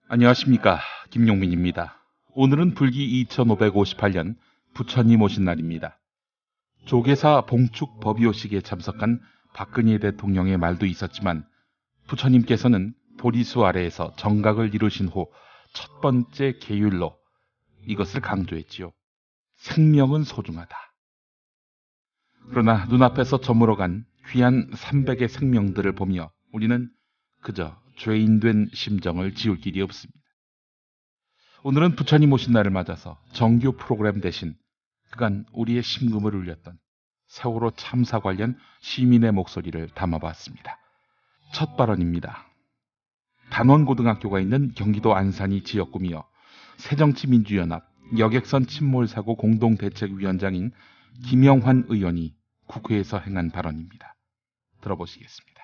안녕하십니까. 김용민입니다. 오늘은 불기 2558년 부처님 오신 날입니다. 조계사 봉축 법요식에 참석한 박근혜 대통령의 말도 있었지만 부처님께서는 보리수 아래에서 정각을 이루신 후 첫 번째 계율로 이것을 강조했지요. 생명은 소중하다. 그러나 눈앞에서 저물어간 귀한 300의 생명들을 보며 우리는 그저 죄인된 심정을 지울 길이 없습니다. 오늘은 부처님 오신 날을 맞아서 정규 프로그램 대신 그간 우리의 심금을 울렸던 세월호 참사 관련 시민의 목소리를 담아봤습니다. 첫 발언입니다. 단원고등학교가 있는 경기도 안산이 지역구며 새정치민주연합 여객선 침몰사고 공동대책위원장인 김영환 의원이 국회에서 행한 발언입니다. 들어보시겠습니다.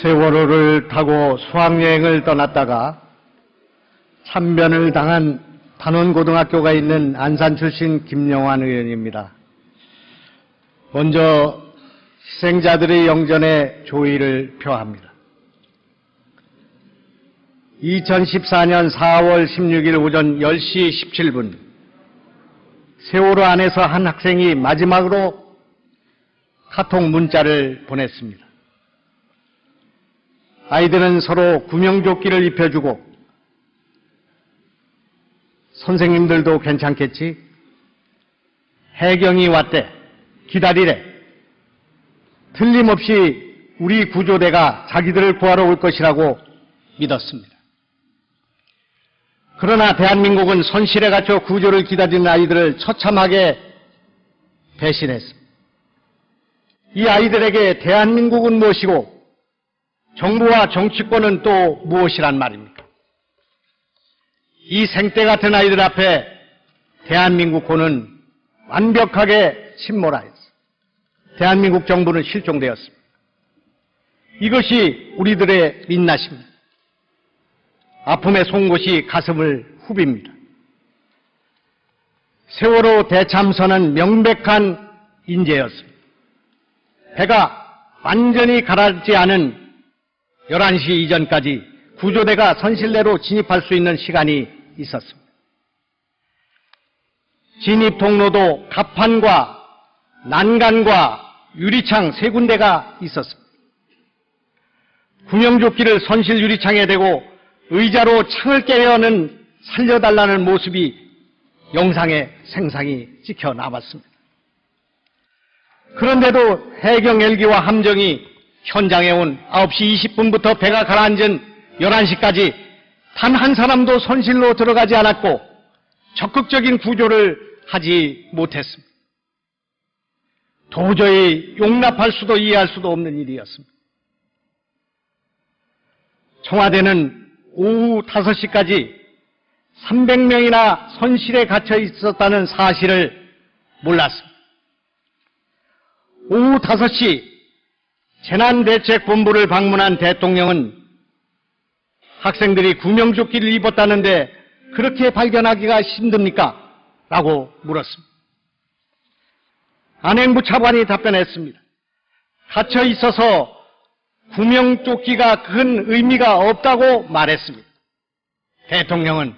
세월호를 타고 수학여행을 떠났다가 참변을 당한 단원고등학교가 있는 안산 출신 김영환 의원입니다. 먼저 희생자들의 영전에 조의를 표합니다. 2014년 4월 16일 오전 10시 17분 세월호 안에서 한 학생이 마지막으로 카톡 문자를 보냈습니다. 아이들은 서로 구명조끼를 입혀주고 선생님들도 괜찮겠지? 해경이 왔대. 기다리래. 틀림없이 우리 구조대가 자기들을 구하러 올 것이라고 믿었습니다. 그러나 대한민국은 손실에 갇혀 구조를 기다리는 아이들을 처참하게 배신했습니다. 이 아이들에게 대한민국은 무엇이고 정부와 정치권은 또 무엇이란 말입니까? 이 생떼 같은 아이들 앞에 대한민국군은 완벽하게 침몰하였습니다. 대한민국 정부는 실종되었습니다. 이것이 우리들의 민낯입니다. 아픔의 송곳이 가슴을 후빕니다. 세월호 대참선은 명백한 인재였습니다. 배가 완전히 가라앉지 않은 11시 이전까지 구조대가 선실내로 진입할 수 있는 시간이 있었습니다. 진입 통로도 갑판과 난간과 유리창 3군데가 있었습니다. 구명조끼를 선실 유리창에 대고 의자로 창을 깨려는 살려달라는 모습이 영상에 생생히 찍혀 남았습니다. 그런데도 해경 헬기와 함정이 현장에 온 9시 20분부터 배가 가라앉은 11시까지 단 한 사람도 선실로 들어가지 않았고 적극적인 구조를 하지 못했습니다. 도저히 용납할 수도 이해할 수도 없는 일이었습니다. 청와대는 오후 5시까지 300명이나 선실에 갇혀 있었다는 사실을 몰랐습니다. 오후 5시 재난대책본부를 방문한 대통령은 학생들이 구명조끼를 입었다는데 그렇게 발견하기가 힘듭니까? 라고 물었습니다. 안행부 차관이 답변했습니다. 갇혀 있어서 구명조끼가 큰 의미가 없다고 말했습니다. 대통령은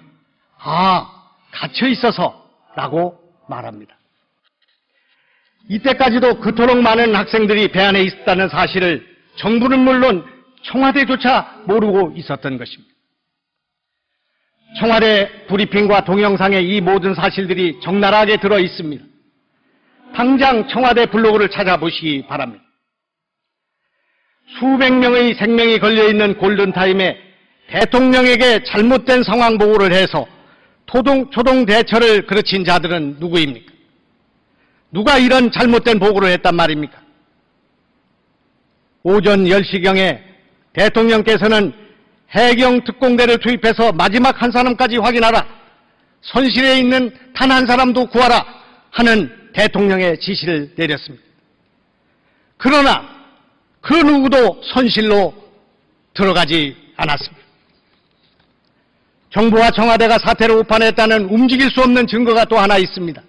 갇혀 있어서 라고 말합니다. 이때까지도 그토록 많은 학생들이 배 안에 있었다는 사실을 정부는 물론 청와대조차 모르고 있었던 것입니다. 청와대 브리핑과 동영상에 이 모든 사실들이 적나라하게 들어 있습니다. 당장 청와대 블로그를 찾아보시기 바랍니다. 수백 명의 생명이 걸려있는 골든타임에 대통령에게 잘못된 상황 보고를 해서 초동 대처를 그르친 자들은 누구입니까? 누가 이런 잘못된 보고를 했단 말입니까? 오전 10시경에 대통령께서는 해경 특공대를 투입해서 마지막 한 사람까지 확인하라. 선실에 있는 단 한 사람도 구하라 하는 대통령의 지시를 내렸습니다. 그러나 그 누구도 선실로 들어가지 않았습니다. 정부와 청와대가 사태를 오판했다는 움직일 수 없는 증거가 또 하나 있습니다.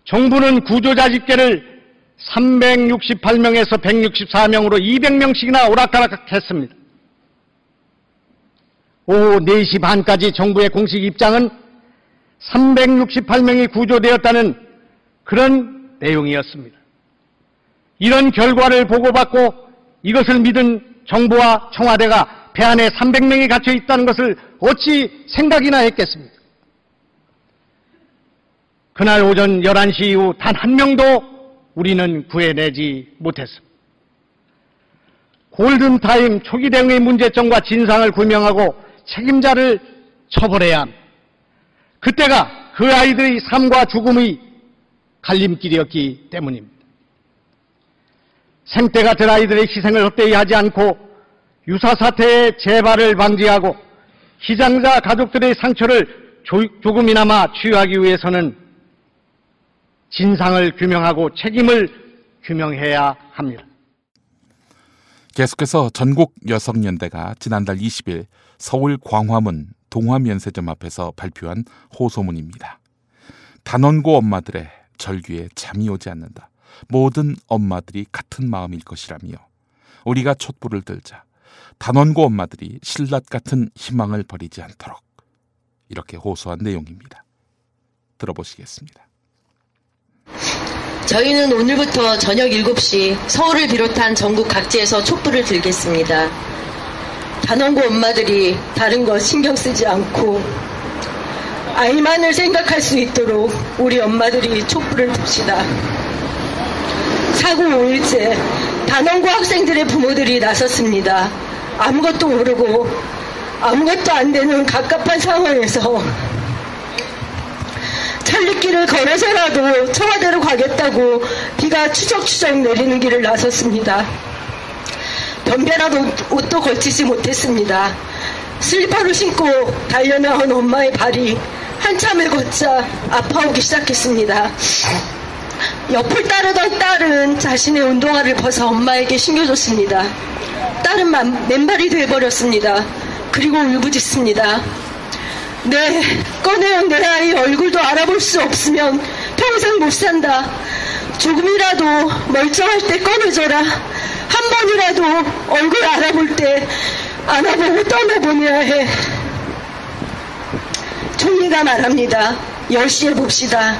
정부는 구조자 집계를 368명에서 164명으로 200명씩이나 오락가락했습니다. 오후 4시 반까지 정부의 공식 입장은 368명이 구조되었다는 그런 내용이었습니다. 이런 결과를 보고받고 이것을 믿은 정부와 청와대가 배 안에 300명이 갇혀 있다는 것을 어찌 생각이나 했겠습니까? 그날 오전 11시 이후 단 한 명도 우리는 구해내지 못했습니다. 골든타임 초기 대응의 문제점과 진상을 규명하고 책임자를 처벌해야 합니다. 그때가 그 아이들의 삶과 죽음의 갈림길이었기 때문입니다. 생때 같은 아이들의 희생을 헛되이 하지 않고 유사사태의 재발을 방지하고 희생자 가족들의 상처를 조금이나마 치유하기 위해서는 진상을 규명하고 책임을 규명해야 합니다. 계속해서 전국여성연대가 지난달 20일 서울 광화문 동화면세점 앞에서 발표한 호소문입니다. 단원고 엄마들의 절규에 잠이 오지 않는다. 모든 엄마들이 같은 마음일 것이라며 우리가 촛불을 들자 단원고 엄마들이 신라 같은 희망을 버리지 않도록 이렇게 호소한 내용입니다. 들어보시겠습니다. 저희는 오늘부터 저녁 7시 서울을 비롯한 전국 각지에서 촛불을 들겠습니다. 단원고 엄마들이 다른 거 신경 쓰지 않고 아이만을 생각할 수 있도록 우리 엄마들이 촛불을 듭시다. 사고 5일째 단원고 학생들의 부모들이 나섰습니다. 아무것도 모르고 아무것도 안 되는 갑갑한 상황에서 천리길을 걸어서라도 청와대로 가겠다고 비가 추적추적 내리는 길을 나섰습니다. 변변한 옷도 걸치지 못했습니다. 슬리퍼를 신고 달려나온 엄마의 발이 한참을 걷자 아파오기 시작했습니다. 옆을 따르던 딸은 자신의 운동화를 벗어 엄마에게 신겨줬습니다. 딸은 맨발이 돼버렸습니다. 그리고 울부짖습니다. 네, 꺼내온 내 아이 얼굴도 알아볼 수 없으면 평생 못 산다. 조금이라도 멀쩡할 때 꺼내줘라. 한 번이라도 얼굴 알아볼 때 안아보고 떠나보내야 해. 총리가 말합니다. 10시에 봅시다.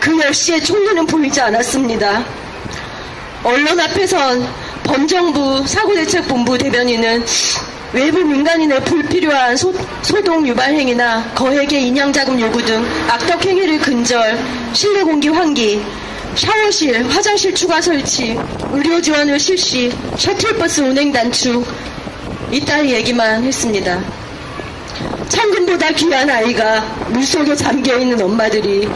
그 10시에 총리는 보이지 않았습니다. 언론 앞에선 범정부 사고대책본부 대변인은 외부 민간인의 불필요한 소동 유발 행위나 거액의 인양자금 요구 등 악덕 행위를 근절, 실내 공기 환기, 샤워실, 화장실 추가 설치, 의료 지원을 실시, 셔틀버스 운행 단축 이따위 얘기만 했습니다. 천금보다 귀한 아이가 물속에 잠겨있는 엄마들이,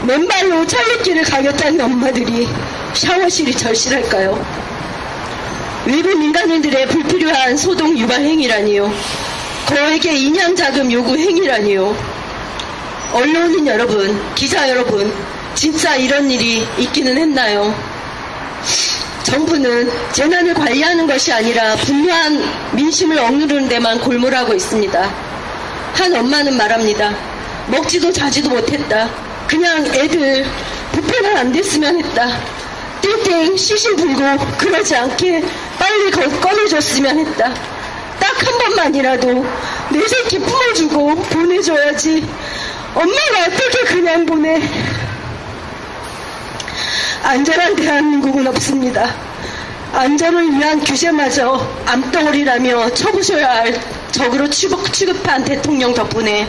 맨발로 천리길을 가겠다는 엄마들이 샤워실이 절실할까요? 외부 민간인들의 불필요한 소동 유발 행위라니요. 거액의 인양자금 요구 행위라니요. 언론인 여러분, 기자 여러분, 진짜 이런 일이 있기는 했나요? 정부는 재난을 관리하는 것이 아니라 분노한 민심을 억누르는 데만 골몰하고 있습니다. 한 엄마는 말합니다. 먹지도 자지도 못했다. 그냥 애들 부패만 안 됐으면 했다. 땡땡 시신 불고 그러지 않게 빨리 꺼내줬으면 했다. 딱 한 번만이라도 내 새끼 품어주고 보내줘야지. 엄마가 어떻게 그냥 보내. 안전한 대한민국은 없습니다. 안전을 위한 규제마저 암덩어리라며 쳐부셔야 할 적으로 취급한 대통령 덕분에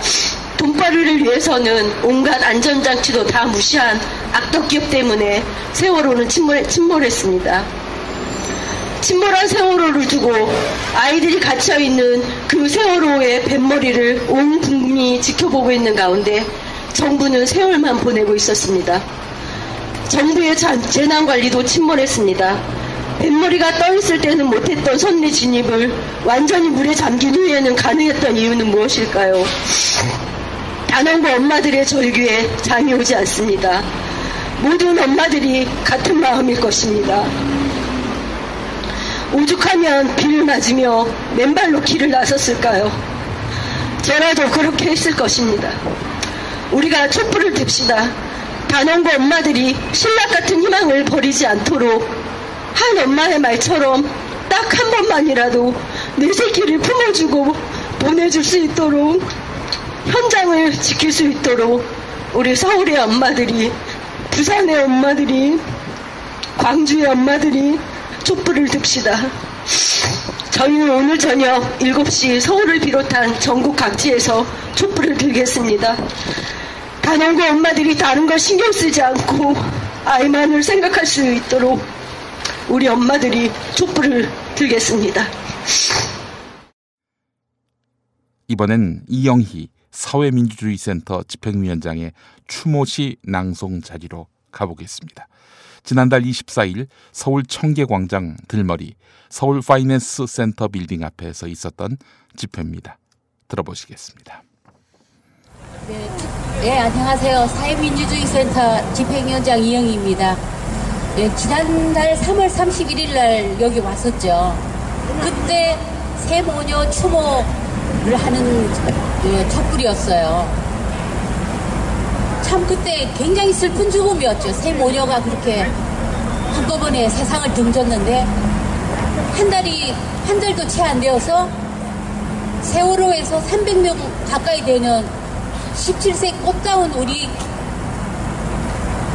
돈벌이를 위해서는 온갖 안전장치도 다 무시한 악덕기업 때문에 세월호는 침몰했습니다. 침몰한 세월호를 두고 아이들이 갇혀있는 그 세월호의 뱃머리를 온 국민이 지켜보고 있는 가운데 정부는 세월만 보내고 있었습니다. 정부의 재난관리도 침몰했습니다. 뱃머리가 떠있을 때는 못했던 선내 진입을 완전히 물에 잠긴 후에는 가능했던 이유는 무엇일까요? 단원고 엄마들의 절규에 잠이 오지 않습니다. 모든 엄마들이 같은 마음일 것입니다. 오죽하면 비를 맞으며 맨발로 길을 나섰을까요? 저라도 그렇게 했을 것입니다. 우리가 촛불을 듭시다. 단원고 엄마들이 신라 같은 희망을 버리지 않도록 한 엄마의 말처럼 딱 한 번만이라도 내 새끼를 품어주고 보내줄 수 있도록, 현장을 지킬 수 있도록 우리 서울의 엄마들이, 부산의 엄마들이, 광주의 엄마들이 촛불을 듭시다. 저희는 오늘 저녁 7시 서울을 비롯한 전국 각지에서 촛불을 들겠습니다. 단원고 엄마들이 다른 걸 신경 쓰지 않고 아이만을 생각할 수 있도록 우리 엄마들이 촛불을 들겠습니다. 이번엔 이영희 사회민주주의센터 집행위원장의 추모시 낭송 자리로 가보겠습니다. 지난달 24일 서울 청계광장 들머리 서울 파이낸스 센터 빌딩 앞에서 있었던 집회입니다. 들어보시겠습니다. 네, 안녕하세요. 사회민주주의센터 집행위원장 이영희입니다. 네, 지난달 3월 31일 날 여기 왔었죠. 그때 세모녀 추모를 하는 촛불이었어요. 참 그때 굉장히 슬픈 죽음이었죠. 세 모녀가 그렇게 한꺼번에 세상을 등졌는데 한 달도 채 안 되어서 세월호에서 300명 가까이 되는 17세 꽃다운 우리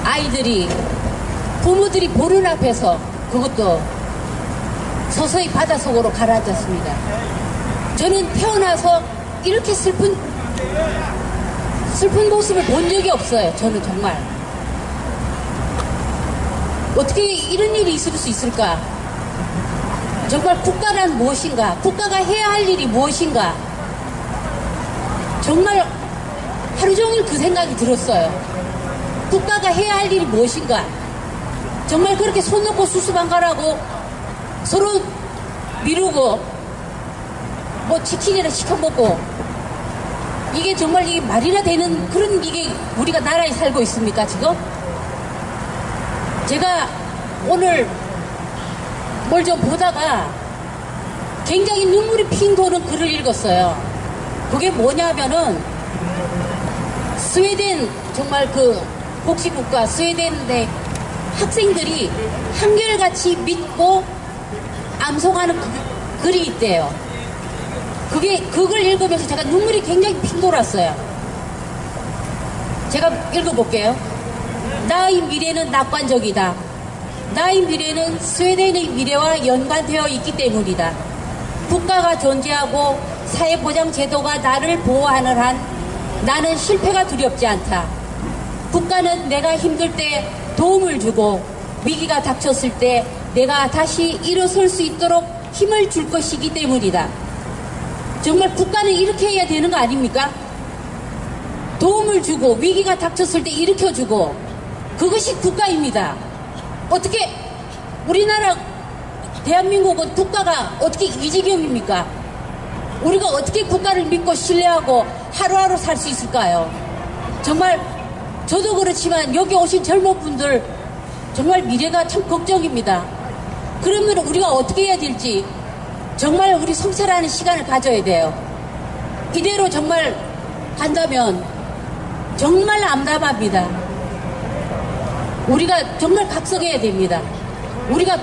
아이들이 부모들이 보는 앞에서 그것도 서서히 바닷속으로 가라앉았습니다. 저는 태어나서 이렇게 슬픈 모습을 본 적이 없어요. 저는 정말 어떻게 이런 일이 있을 수 있을까? 정말 국가란 무엇인가? 국가가 해야 할 일이 무엇인가? 정말 하루 종일 그 생각이 들었어요. 국가가 해야 할 일이 무엇인가? 정말 그렇게 손 놓고 수수방관하고 서로 미루고 뭐 치킨이나 시켜먹고 이게 정말 이게 말이나 되는 그런 이게 우리가 나라에 살고 있습니까 지금? 제가 오늘 뭘 좀 보다가 굉장히 눈물이 핑 도는 글을 읽었어요. 그게 뭐냐면은 스웨덴 정말 그 복지국가 스웨덴의 학생들이 한결같이 믿고 암송하는 글이 있대요. 그걸 읽으면서 제가 눈물이 굉장히 핑 돌았어요. 제가 읽어볼게요. 나의 미래는 낙관적이다. 나의 미래는 스웨덴의 미래와 연관되어 있기 때문이다. 국가가 존재하고 사회보장제도가 나를 보호하는 한 나는 실패가 두렵지 않다. 국가는 내가 힘들 때 도움을 주고 위기가 닥쳤을 때 내가 다시 일어설 수 있도록 힘을 줄 것이기 때문이다. 정말 국가는 이렇게 해야 되는 거 아닙니까? 도움을 주고 위기가 닥쳤을 때 일으켜주고 그것이 국가입니다. 어떻게 우리나라 대한민국은 국가가 어떻게 이 지경입니까? 우리가 어떻게 국가를 믿고 신뢰하고 하루하루 살 수 있을까요? 정말 저도 그렇지만 여기 오신 젊은 분들 정말 미래가 참 걱정입니다. 그러면 우리가 어떻게 해야 될지 정말 우리 성찰하는 시간을 가져야 돼요. 이대로 정말 간다면 정말 암담합니다. 우리가 정말 각성해야 됩니다. 우리가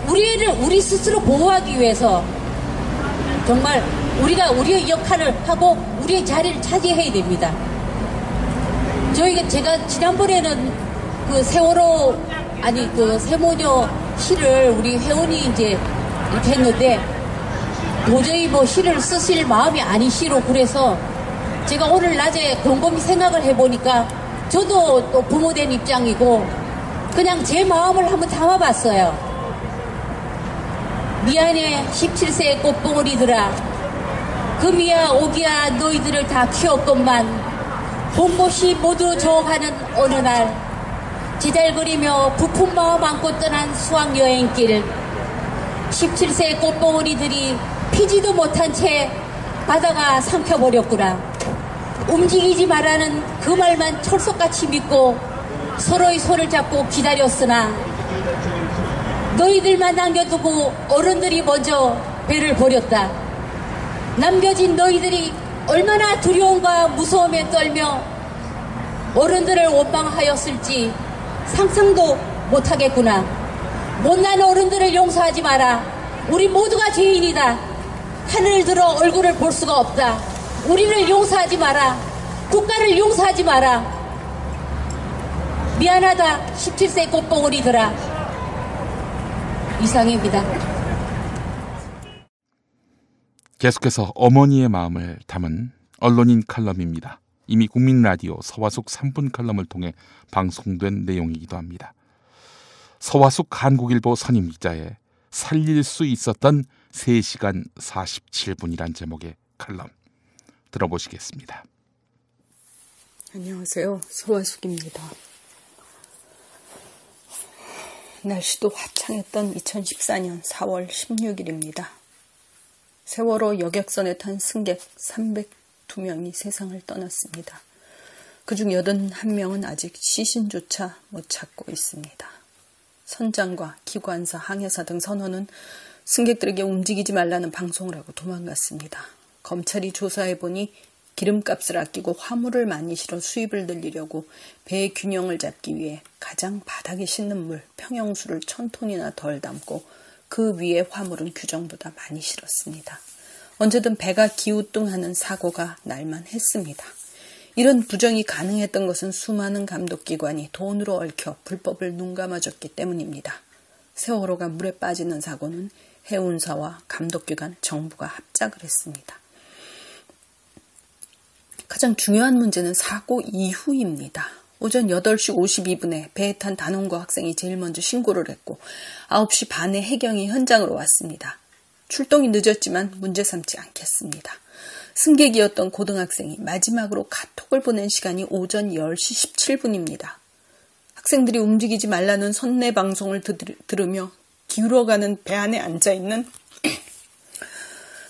우리 애를 우리 스스로 보호하기 위해서 정말 우리가 우리의 역할을 하고 우리의 자리를 차지해야 됩니다. 제가 지난번에는 그 세월호 그 세모녀 시를 우리 회원이 이제 이렇게 했는데 도저히 뭐 시를 쓰실 마음이 아니시로 그래서 제가 오늘 낮에 곰곰이 생각을 해보니까 저도 또 부모된 입장이고 그냥 제 마음을 한번 담아봤어요. 미안해 17세 꽃봉오리들아. 금이야 오기야 너희들을 다 키웠건만 봄꽃이 모두 저어가는 어느 날 제잘거리며 부푼 마음 안고 떠난 수학여행길 17세 꽃봉오리들이 피지도 못한 채 바다가 삼켜버렸구나. 움직이지 말라는 그 말만 철석같이 믿고 서로의 손을 잡고 기다렸으나 너희들만 남겨두고 어른들이 먼저 배를 버렸다. 남겨진 너희들이 얼마나 두려움과 무서움에 떨며 어른들을 원망하였을지 상상도 못하겠구나. 못난 어른들을 용서하지 마라. 우리 모두가 죄인이다. 하늘을 들어 얼굴을 볼 수가 없다. 우리를 용서하지 마라. 국가를 용서하지 마라. 미안하다. 17세 꽃봉오리들아. 이상입니다. 계속해서 어머니의 마음을 담은 언론인 칼럼입니다. 이미 국민라디오 서화숙 3분 칼럼을 통해 방송된 내용이기도 합니다. 서화숙 한국일보 선임기자의 살릴 수 있었던 3시간 47분이란 제목의 칼럼 들어보시겠습니다. 안녕하세요. 서화숙입니다. 날씨도 화창했던 2014년 4월 16일입니다. 세월호 여객선에 탄 승객 302명이 세상을 떠났습니다. 그중 81명은 아직 시신조차 못 찾고 있습니다. 선장과 기관사, 항해사 등 선원은 승객들에게 움직이지 말라는 방송을 하고 도망갔습니다. 검찰이 조사해보니 기름값을 아끼고 화물을 많이 실어 수입을 늘리려고 배의 균형을 잡기 위해 가장 바닥에 싣는 물, 평형수를 1000톤이나 덜 담고 그 위에 화물은 규정보다 많이 실었습니다. 언제든 배가 기우뚱하는 사고가 날만 했습니다. 이런 부정이 가능했던 것은 수많은 감독기관이 돈으로 얽혀 불법을 눈감아줬기 때문입니다. 세월호가 물에 빠지는 사고는 해운사와 감독기관, 정부가 합작을 했습니다. 가장 중요한 문제는 사고 이후입니다. 오전 8시 52분에 배에 탄 단원고 학생이 제일 먼저 신고를 했고 9시 반에 해경이 현장으로 왔습니다. 출동이 늦었지만 문제 삼지 않겠습니다. 승객이었던 고등학생이 마지막으로 카톡을 보낸 시간이 오전 10시 17분입니다. 학생들이 움직이지 말라는 선내 방송을 들으며 기울어가는 배 안에 앉아있는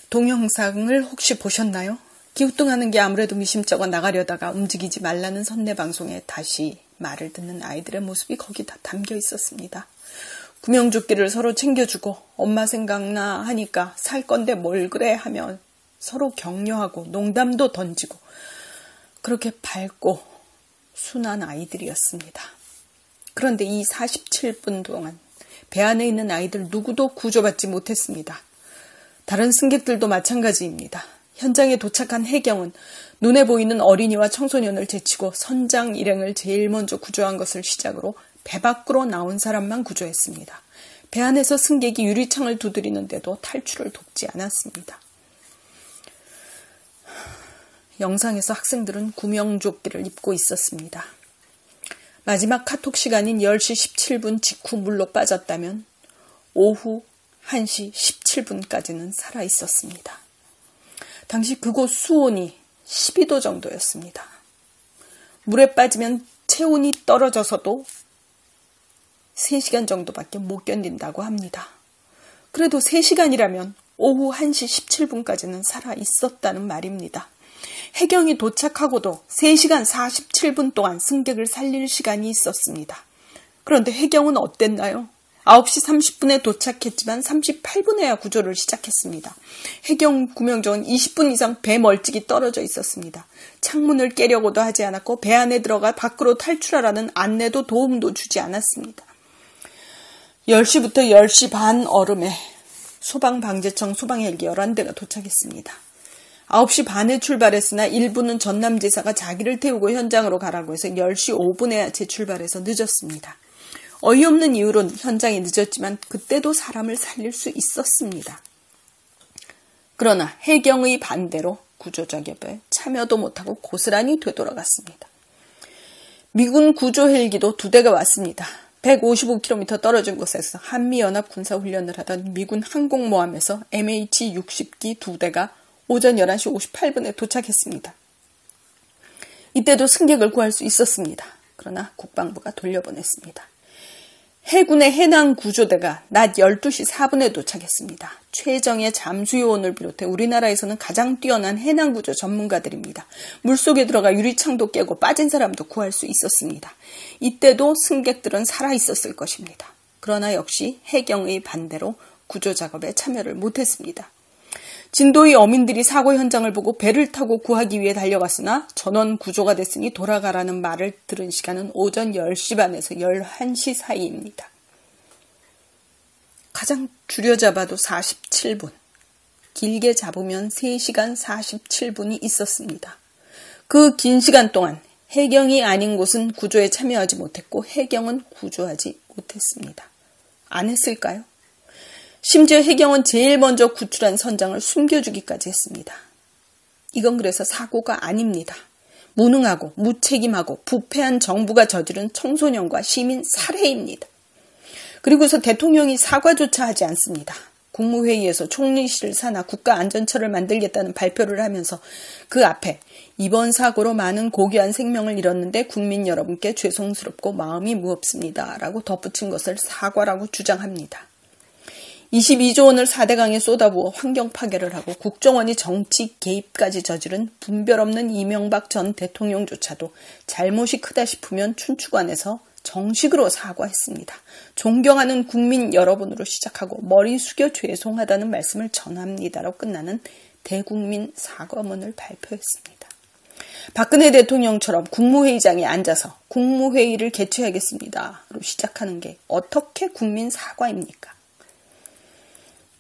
동영상을 혹시 보셨나요? 기우뚱하는 게 아무래도 미심쩍어 나가려다가 움직이지 말라는 선내 방송에 다시 말을 듣는 아이들의 모습이 거기 다 담겨 있었습니다. 구명조끼를 서로 챙겨주고 엄마 생각나 하니까 살 건데 뭘 그래 하며 서로 격려하고 농담도 던지고 그렇게 밝고 순한 아이들이었습니다. 그런데 이 47분 동안 배 안에 있는 아이들 누구도 구조받지 못했습니다. 다른 승객들도 마찬가지입니다. 현장에 도착한 해경은 눈에 보이는 어린이와 청소년을 제치고 선장 일행을 제일 먼저 구조한 것을 시작으로 배 밖으로 나온 사람만 구조했습니다. 배 안에서 승객이 유리창을 두드리는데도 탈출을 돕지 않았습니다. 영상에서 학생들은 구명조끼를 입고 있었습니다. 마지막 카톡 시간인 10시 17분 직후 물로 빠졌다면 오후 1시 17분까지는 살아있었습니다. 당시 그곳 수온이 12도 정도였습니다. 물에 빠지면 체온이 떨어져서도 3시간 정도밖에 못 견딘다고 합니다. 그래도 3시간이라면 오후 1시 17분까지는 살아있었다는 말입니다. 해경이 도착하고도 3시간 47분 동안 승객을 살릴 시간이 있었습니다. 그런데 해경은 어땠나요? 9시 30분에 도착했지만 38분에야 구조를 시작했습니다. 해경 구명정은 20분 이상 배 멀찍이 떨어져 있었습니다. 창문을 깨려고도 하지 않았고 배 안에 들어가 밖으로 탈출하라는 안내도 도움도 주지 않았습니다. 10시부터 10시 반 얼음에 소방방재청 소방헬기 11대가 도착했습니다. 9시 반에 출발했으나 일부는 전남지사가 자기를 태우고 현장으로 가라고 해서 10시 5분에 재출발해서 늦었습니다. 어이없는 이유로 현장이 늦었지만 그때도 사람을 살릴 수 있었습니다. 그러나 해경의 반대로 구조작업에 참여도 못하고 고스란히 되돌아갔습니다. 미군 구조 헬기도 2대가 왔습니다. 155km 떨어진 곳에서 한미연합군사훈련을 하던 미군 항공모함에서 MH-60기 2대가 오전 11시 58분에 도착했습니다. 이때도 승객을 구할 수 있었습니다. 그러나 국방부가 돌려보냈습니다. 해군의 해난구조대가 낮 12시 4분에 도착했습니다. 최정예 잠수요원을 비롯해 우리나라에서는 가장 뛰어난 해난구조 전문가들입니다. 물속에 들어가 유리창도 깨고 빠진 사람도 구할 수 있었습니다. 이때도 승객들은 살아있었을 것입니다. 그러나 역시 해경의 반대로 구조작업에 참여를 못했습니다. 진도의 어민들이 사고 현장을 보고 배를 타고 구하기 위해 달려갔으나 전원 구조가 됐으니 돌아가라는 말을 들은 시간은 오전 10시 반에서 11시 사이입니다. 가장 줄여잡아도 47분. 길게 잡으면 3시간 47분이 있었습니다. 그 긴 시간 동안 해경이 아닌 곳은 구조에 참여하지 못했고 해경은 구조하지 못했습니다. 안 했을까요? 심지어 해경은 제일 먼저 구출한 선장을 숨겨주기까지 했습니다. 이건 그래서 사고가 아닙니다. 무능하고 무책임하고 부패한 정부가 저지른 청소년과 시민 살해입니다. 그리고서 대통령이 사과조차 하지 않습니다. 국무회의에서 총리실을 사나 국가안전처를 만들겠다는 발표를 하면서 그 앞에 이번 사고로 많은 고귀한 생명을 잃었는데 국민 여러분께 죄송스럽고 마음이 무겁습니다. 라고 덧붙인 것을 사과라고 주장합니다. 22조 원을 4대강에 쏟아부어 환경 파괴를 하고 국정원이 정치 개입까지 저지른 분별 없는 이명박 전 대통령조차도 잘못이 크다 싶으면 춘추관에서 정식으로 사과했습니다. 존경하는 국민 여러분으로 시작하고 머리 숙여 죄송하다는 말씀을 전합니다로 끝나는 대국민 사과문을 발표했습니다. 박근혜 대통령처럼 국무회의장에 앉아서 국무회의를 개최하겠습니다로 시작하는 게 어떻게 국민 사과입니까?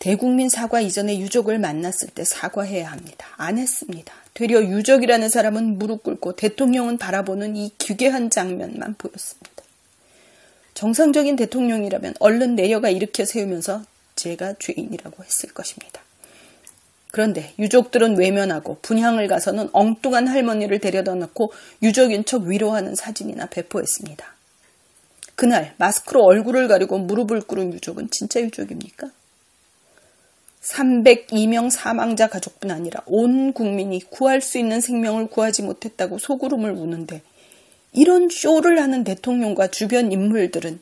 대국민 사과 이전에 유족을 만났을 때 사과해야 합니다. 안 했습니다. 되려 유족이라는 사람은 무릎 꿇고 대통령은 바라보는 이 기괴한 장면만 보였습니다. 정상적인 대통령이라면 얼른 내려가 일으켜 세우면서 제가 죄인이라고 했을 것입니다. 그런데 유족들은 외면하고 분향을 가서는 엉뚱한 할머니를 데려다 놓고 유족인 척 위로하는 사진이나 배포했습니다. 그날 마스크로 얼굴을 가리고 무릎을 꿇은 유족은 진짜 유족입니까? 302명 사망자 가족뿐 아니라 온 국민이 구할 수 있는 생명을 구하지 못했다고 소구름을 우는데 이런 쇼를 하는 대통령과 주변 인물들은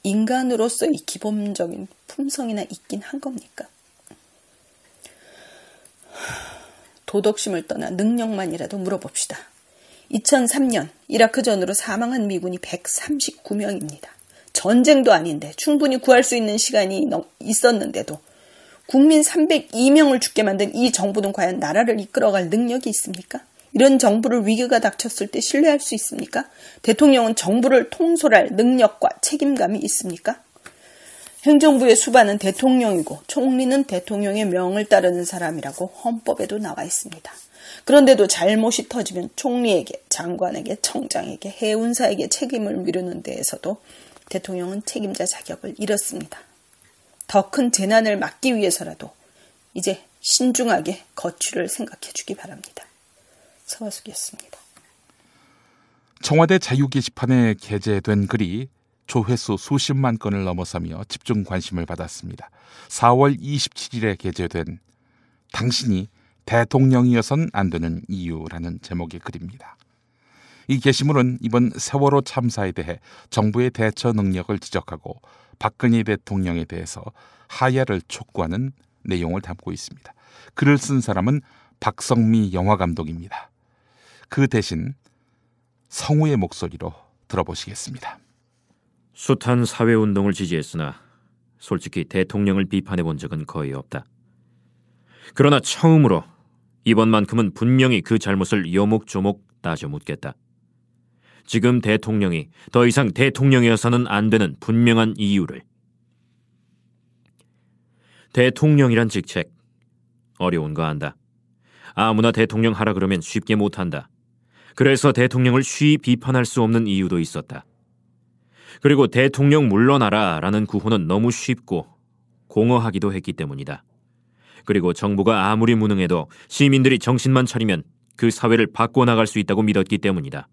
인간으로서의 기본적인 품성이나 있긴 한 겁니까? 도덕심을 떠나 능력만이라도 물어봅시다. 2003년 이라크전으로 사망한 미군이 139명입니다. 전쟁도 아닌데 충분히 구할 수 있는 시간이 있었는데도 국민 302명을 죽게 만든 이 정부는 과연 나라를 이끌어갈 능력이 있습니까? 이런 정부를 위기가 닥쳤을 때 신뢰할 수 있습니까? 대통령은 정부를 통솔할 능력과 책임감이 있습니까? 행정부의 수반은 대통령이고 총리는 대통령의 명을 따르는 사람이라고 헌법에도 나와 있습니다. 그런데도 잘못이 터지면 총리에게, 장관에게, 청장에게, 해운사에게 책임을 미루는 데에서도 대통령은 책임자 자격을 잃었습니다. 더 큰 재난을 막기 위해서라도 이제 신중하게 거취를 생각해 주기 바랍니다. 서화숙이었습니다. 청와대 자유 게시판에 게재된 글이 조회수 수십만 건을 넘어서며 집중 관심을 받았습니다. 4월 27일에 게재된 당신이 대통령이어선 안 되는 이유라는 제목의 글입니다. 이 게시물은 이번 세월호 참사에 대해 정부의 대처 능력을 지적하고 박근혜 대통령에 대해서 하야를 촉구하는 내용을 담고 있습니다. 글을 쓴 사람은 박성미 영화감독입니다. 그 대신 성우의 목소리로 들어보시겠습니다. 숱한 사회운동을 지지했으나 솔직히 대통령을 비판해 본 적은 거의 없다. 그러나 처음으로 이번만큼은 분명히 그 잘못을 요목조목 따져 묻겠다. 지금 대통령이 더 이상 대통령이어서는 안 되는 분명한 이유를. 대통령이란 직책 어려운 거 안다. 아무나 대통령 하라 그러면 쉽게 못한다. 그래서 대통령을 쉬이 비판할 수 없는 이유도 있었다. 그리고 대통령 물러나라 라는 구호는 너무 쉽고 공허하기도 했기 때문이다. 그리고 정부가 아무리 무능해도 시민들이 정신만 차리면 그 사회를 바꿔나갈 수 있다고 믿었기 때문이다.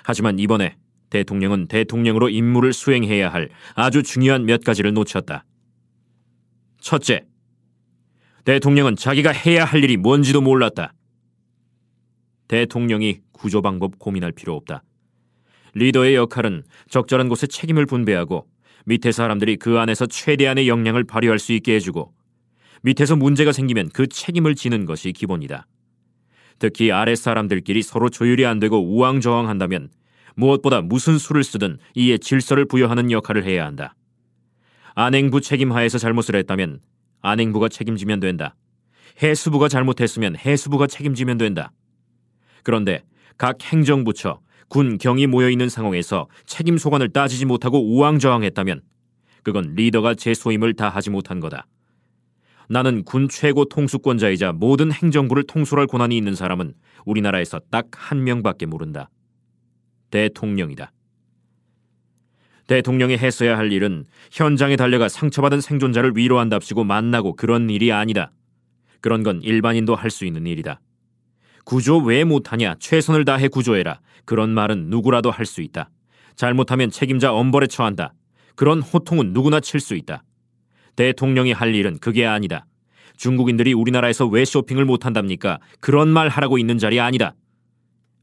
하지만 이번에 대통령은 대통령으로 임무를 수행해야 할 아주 중요한 몇 가지를 놓쳤다. 첫째, 대통령은 자기가 해야 할 일이 뭔지도 몰랐다. 대통령이 구조 방법 고민할 필요 없다. 리더의 역할은 적절한 곳에 책임을 분배하고 밑에 사람들이 그 안에서 최대한의 역량을 발휘할 수 있게 해주고 밑에서 문제가 생기면 그 책임을 지는 것이 기본이다. 특히 아랫 사람들끼리 서로 조율이 안 되고 우왕좌왕한다면 무엇보다 무슨 수를 쓰든 이에 질서를 부여하는 역할을 해야 한다. 안행부 책임하에서 잘못을 했다면 안행부가 책임지면 된다. 해수부가 잘못했으면 해수부가 책임지면 된다. 그런데 각 행정부처, 군, 경이 모여있는 상황에서 책임 소관을 따지지 못하고 우왕좌왕했다면 그건 리더가 제 소임을 다하지 못한 거다. 나는 군 최고 통수권자이자 모든 행정부를 통솔할 권한이 있는 사람은 우리나라에서 딱 한 명밖에 모른다. 대통령이다. 대통령이 했어야 할 일은 현장에 달려가 상처받은 생존자를 위로한답시고 만나고 그런 일이 아니다. 그런 건 일반인도 할 수 있는 일이다. 구조 왜 못하냐? 최선을 다해 구조해라. 그런 말은 누구라도 할 수 있다. 잘못하면 책임자 엄벌에 처한다. 그런 호통은 누구나 칠 수 있다. 대통령이 할 일은 그게 아니다. 중국인들이 우리나라에서 왜 쇼핑을 못한답니까? 그런 말 하라고 있는 자리 아니다.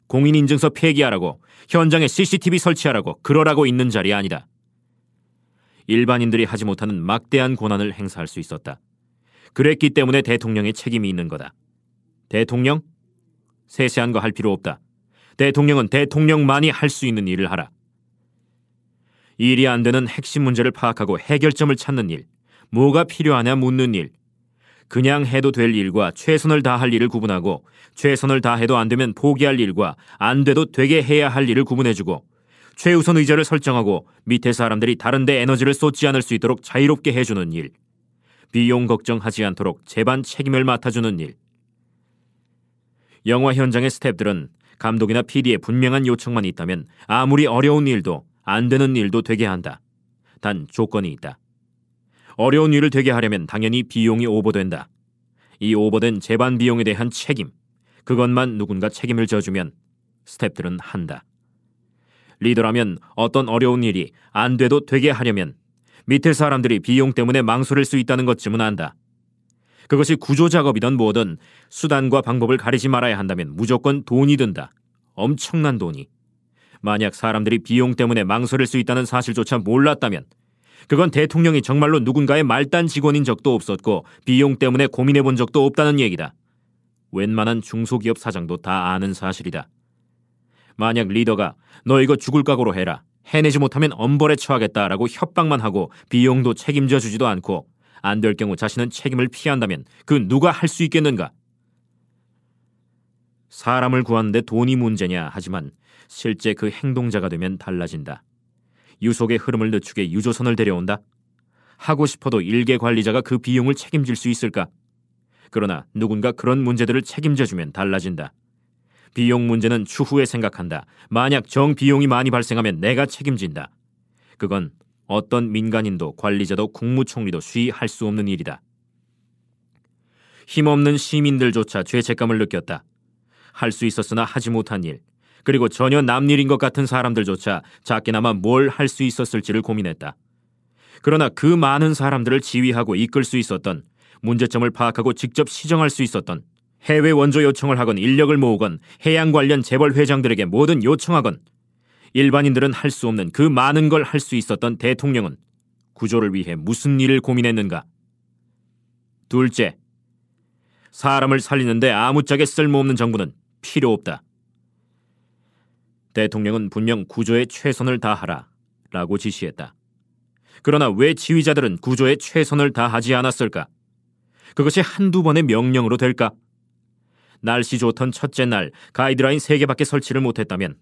공인인증서 폐기하라고, 현장에 CCTV 설치하라고, 그러라고 있는 자리 아니다. 일반인들이 하지 못하는 막대한 권한을 행사할 수 있었다. 그랬기 때문에 대통령의 책임이 있는 거다. 대통령? 세세한 거 할 필요 없다. 대통령은 대통령만이 할 수 있는 일을 하라. 일이 안 되는 핵심 문제를 파악하고 해결점을 찾는 일, 뭐가 필요하냐 묻는 일, 그냥 해도 될 일과 최선을 다할 일을 구분하고 최선을 다해도 안 되면 포기할 일과 안 돼도 되게 해야 할 일을 구분해주고 최우선 의제를 설정하고 밑에 사람들이 다른 데 에너지를 쏟지 않을 수 있도록 자유롭게 해주는 일, 비용 걱정하지 않도록 제반 책임을 맡아주는 일. 영화 현장의 스태프들은 감독이나 PD의 분명한 요청만 있다면 아무리 어려운 일도 안 되는 일도 되게 한다. 단 조건이 있다. 어려운 일을 되게 하려면 당연히 비용이 오버된다. 이 오버된 제반 비용에 대한 책임, 그것만 누군가 책임을 져주면 스태프들은 한다. 리더라면 어떤 어려운 일이 안 돼도 되게 하려면 밑에 사람들이 비용 때문에 망설일 수 있다는 것쯤은 안다. 그것이 구조작업이든 뭐든 수단과 방법을 가리지 말아야 한다면 무조건 돈이 든다. 엄청난 돈이. 만약 사람들이 비용 때문에 망설일 수 있다는 사실조차 몰랐다면 그건 대통령이 정말로 누군가의 말단 직원인 적도 없었고 비용 때문에 고민해 본 적도 없다는 얘기다. 웬만한 중소기업 사장도 다 아는 사실이다. 만약 리더가 너 이거 죽을 각오로 해라, 해내지 못하면 엄벌에 처하겠다라고 협박만 하고 비용도 책임져 주지도 않고 안 될 경우 자신은 책임을 피한다면 그 누가 할 수 있겠는가? 사람을 구하는데 돈이 문제냐 하지만 실제 그 행동자가 되면 달라진다. 유속의 흐름을 늦추게 유조선을 데려온다? 하고 싶어도 일개 관리자가 그 비용을 책임질 수 있을까? 그러나 누군가 그런 문제들을 책임져주면 달라진다. 비용 문제는 추후에 생각한다. 만약 정비용이 많이 발생하면 내가 책임진다. 그건 어떤 민간인도 관리자도 국무총리도 쉬이 할 수 없는 일이다. 힘없는 시민들조차 죄책감을 느꼈다. 할 수 있었으나 하지 못한 일, 그리고 전혀 남일인 것 같은 사람들조차 작게나마 뭘 할 수 있었을지를 고민했다. 그러나 그 많은 사람들을 지휘하고 이끌 수 있었던, 문제점을 파악하고 직접 시정할 수 있었던, 해외 원조 요청을 하건 인력을 모으건 해양 관련 재벌 회장들에게 뭐든 요청하건 일반인들은 할 수 없는 그 많은 걸 할 수 있었던 대통령은 구조를 위해 무슨 일을 고민했는가? 둘째, 사람을 살리는데 아무짝에 쓸모없는 정부는 필요 없다. 대통령은 분명 구조에 최선을 다하라 라고 지시했다. 그러나 왜 지휘자들은 구조에 최선을 다하지 않았을까? 그것이 한두 번의 명령으로 될까? 날씨 좋던 첫째 날 가이드라인 3개밖에 설치를 못했다면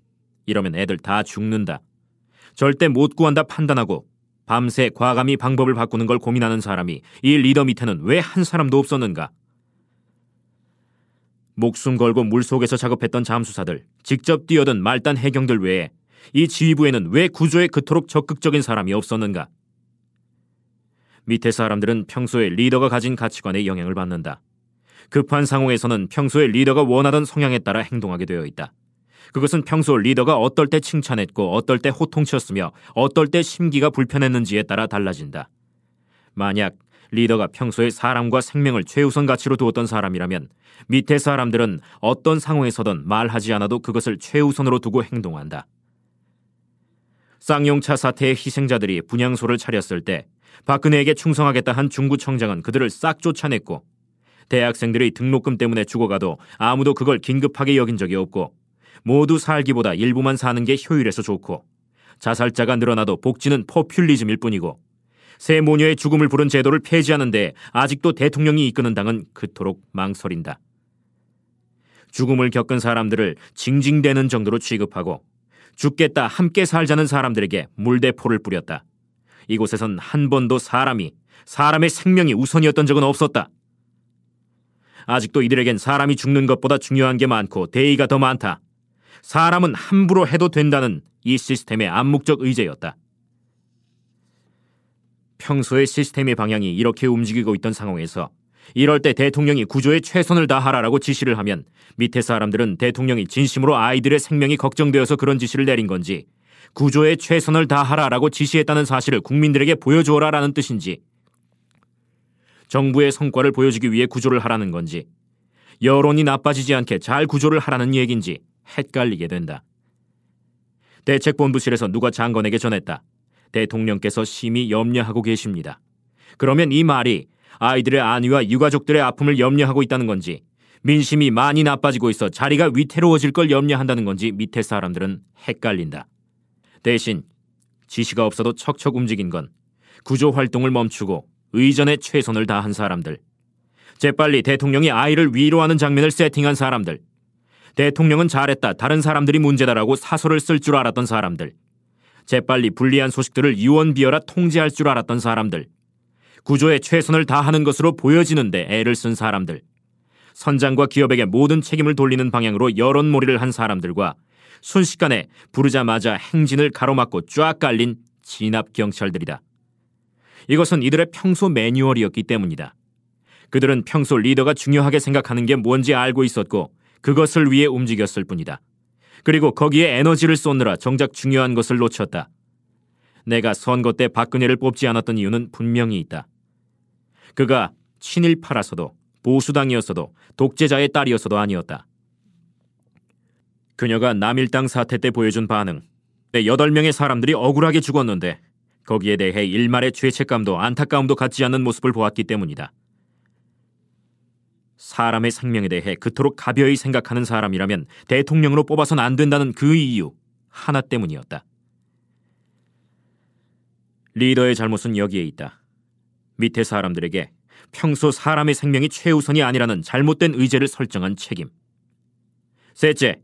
이러면 애들 다 죽는다. 절대 못 구한다 판단하고 밤새 과감히 방법을 바꾸는 걸 고민하는 사람이 이 리더 밑에는 왜 한 사람도 없었는가? 목숨 걸고 물속에서 작업했던 잠수사들, 직접 뛰어든 말단 해경들 외에 이 지휘부에는 왜 구조에 그토록 적극적인 사람이 없었는가? 밑에 사람들은 평소에 리더가 가진 가치관에 영향을 받는다. 급한 상황에서는 평소에 리더가 원하던 성향에 따라 행동하게 되어 있다. 그것은 평소 리더가 어떨 때 칭찬했고 어떨 때 호통쳤으며 어떨 때 심기가 불편했는지에 따라 달라진다. 만약 리더가 평소에 사람과 생명을 최우선 가치로 두었던 사람이라면 밑에 사람들은 어떤 상황에서든 말하지 않아도 그것을 최우선으로 두고 행동한다. 쌍용차 사태의 희생자들이 분향소를 차렸을 때 박근혜에게 충성하겠다 한 중구청장은 그들을 싹 쫓아냈고 대학생들의 등록금 때문에 죽어가도 아무도 그걸 긴급하게 여긴 적이 없고 모두 살기보다 일부만 사는 게 효율에서 좋고 자살자가 늘어나도 복지는 포퓰리즘일 뿐이고 새 모녀의 죽음을 부른 제도를 폐지하는데 아직도 대통령이 이끄는 당은 그토록 망설인다. 죽음을 겪은 사람들을 징징대는 정도로 취급하고 죽겠다 함께 살자는 사람들에게 물대포를 뿌렸다. 이곳에선 한 번도 사람이 사람의 생명이 우선이었던 적은 없었다. 아직도 이들에겐 사람이 죽는 것보다 중요한 게 많고 대의가 더 많다. 사람은 함부로 해도 된다는 이 시스템의 암묵적 의제였다. 평소의 시스템의 방향이 이렇게 움직이고 있던 상황에서 이럴 때 대통령이 구조에 최선을 다하라라고 지시를 하면 밑에 사람들은 대통령이 진심으로 아이들의 생명이 걱정되어서 그런 지시를 내린 건지, 구조에 최선을 다하라라고 지시했다는 사실을 국민들에게 보여주어라라는 뜻인지, 정부의 성과를 보여주기 위해 구조를 하라는 건지, 여론이 나빠지지 않게 잘 구조를 하라는 얘기인지 헷갈리게 된다. 대책본부실에서 누가 장관에게 전했다. 대통령께서 심히 염려하고 계십니다. 그러면 이 말이 아이들의 안위와 유가족들의 아픔을 염려하고 있다는 건지, 민심이 많이 나빠지고 있어 자리가 위태로워질 걸 염려한다는 건지 밑에 사람들은 헷갈린다. 대신 지시가 없어도 척척 움직인 건 구조 활동을 멈추고 의전에 최선을 다한 사람들, 재빨리 대통령이 아이를 위로하는 장면을 세팅한 사람들, 대통령은 잘했다, 다른 사람들이 문제다라고 사설을 쓸 줄 알았던 사람들, 재빨리 불리한 소식들을 유언비어라 통제할 줄 알았던 사람들, 구조에 최선을 다하는 것으로 보여지는데 애를 쓴 사람들, 선장과 기업에게 모든 책임을 돌리는 방향으로 여론몰이를 한 사람들과 순식간에 부르자마자 행진을 가로막고 쫙 깔린 진압경찰들이다. 이것은 이들의 평소 매뉴얼이었기 때문이다. 그들은 평소 리더가 중요하게 생각하는 게 뭔지 알고 있었고 그것을 위해 움직였을 뿐이다. 그리고 거기에 에너지를 쏟느라 정작 중요한 것을 놓쳤다. 내가 선거 때 박근혜를 뽑지 않았던 이유는 분명히 있다. 그가 친일파라서도 보수당이었어도 독재자의 딸이었어도 아니었다. 그녀가 남일당 사태 때 보여준 반응, 8명의 사람들이 억울하게 죽었는데 거기에 대해 일말의 죄책감도 안타까움도 갖지 않는 모습을 보았기 때문이다. 사람의 생명에 대해 그토록 가벼이 생각하는 사람이라면 대통령으로 뽑아선 안 된다는 그 이유 하나 때문이었다. 리더의 잘못은 여기에 있다. 밑에 사람들에게 평소 사람의 생명이 최우선이 아니라는 잘못된 의제를 설정한 책임. 셋째,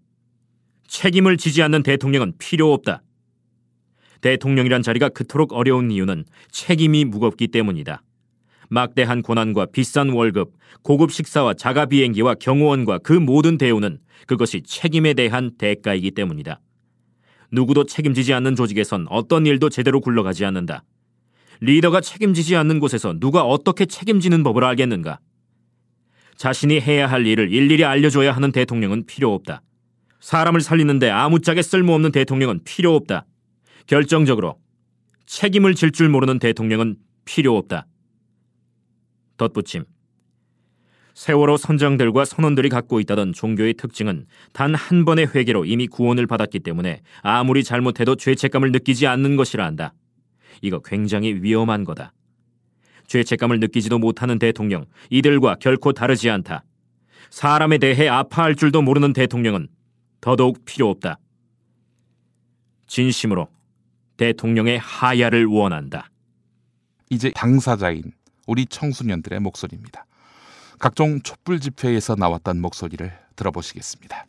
책임을 지지 않는 대통령은 필요 없다. 대통령이란 자리가 그토록 어려운 이유는 책임이 무겁기 때문이다. 막대한 권한과 비싼 월급, 고급 식사와 자가 비행기와 경호원과 그 모든 대우는 그것이 책임에 대한 대가이기 때문이다. 누구도 책임지지 않는 조직에선 어떤 일도 제대로 굴러가지 않는다. 리더가 책임지지 않는 곳에서 누가 어떻게 책임지는 법을 알겠는가? 자신이 해야 할 일을 일일이 알려줘야 하는 대통령은 필요 없다. 사람을 살리는데 아무짝에 쓸모없는 대통령은 필요 없다. 결정적으로 책임을 질 줄 모르는 대통령은 필요 없다. 덧붙임. 세월호 선장들과 선원들이 갖고 있다던 종교의 특징은 단 한 번의 회개로 이미 구원을 받았기 때문에 아무리 잘못해도 죄책감을 느끼지 않는 것이라 한다. 이거 굉장히 위험한 거다. 죄책감을 느끼지도 못하는 대통령, 이들과 결코 다르지 않다. 사람에 대해 아파할 줄도 모르는 대통령은 더더욱 필요 없다. 진심으로 대통령의 하야를 원한다. 이제 당사자인 우리 청소년들의 목소리입니다. 각종 촛불 집회에서 나왔던 목소리를 들어보시겠습니다.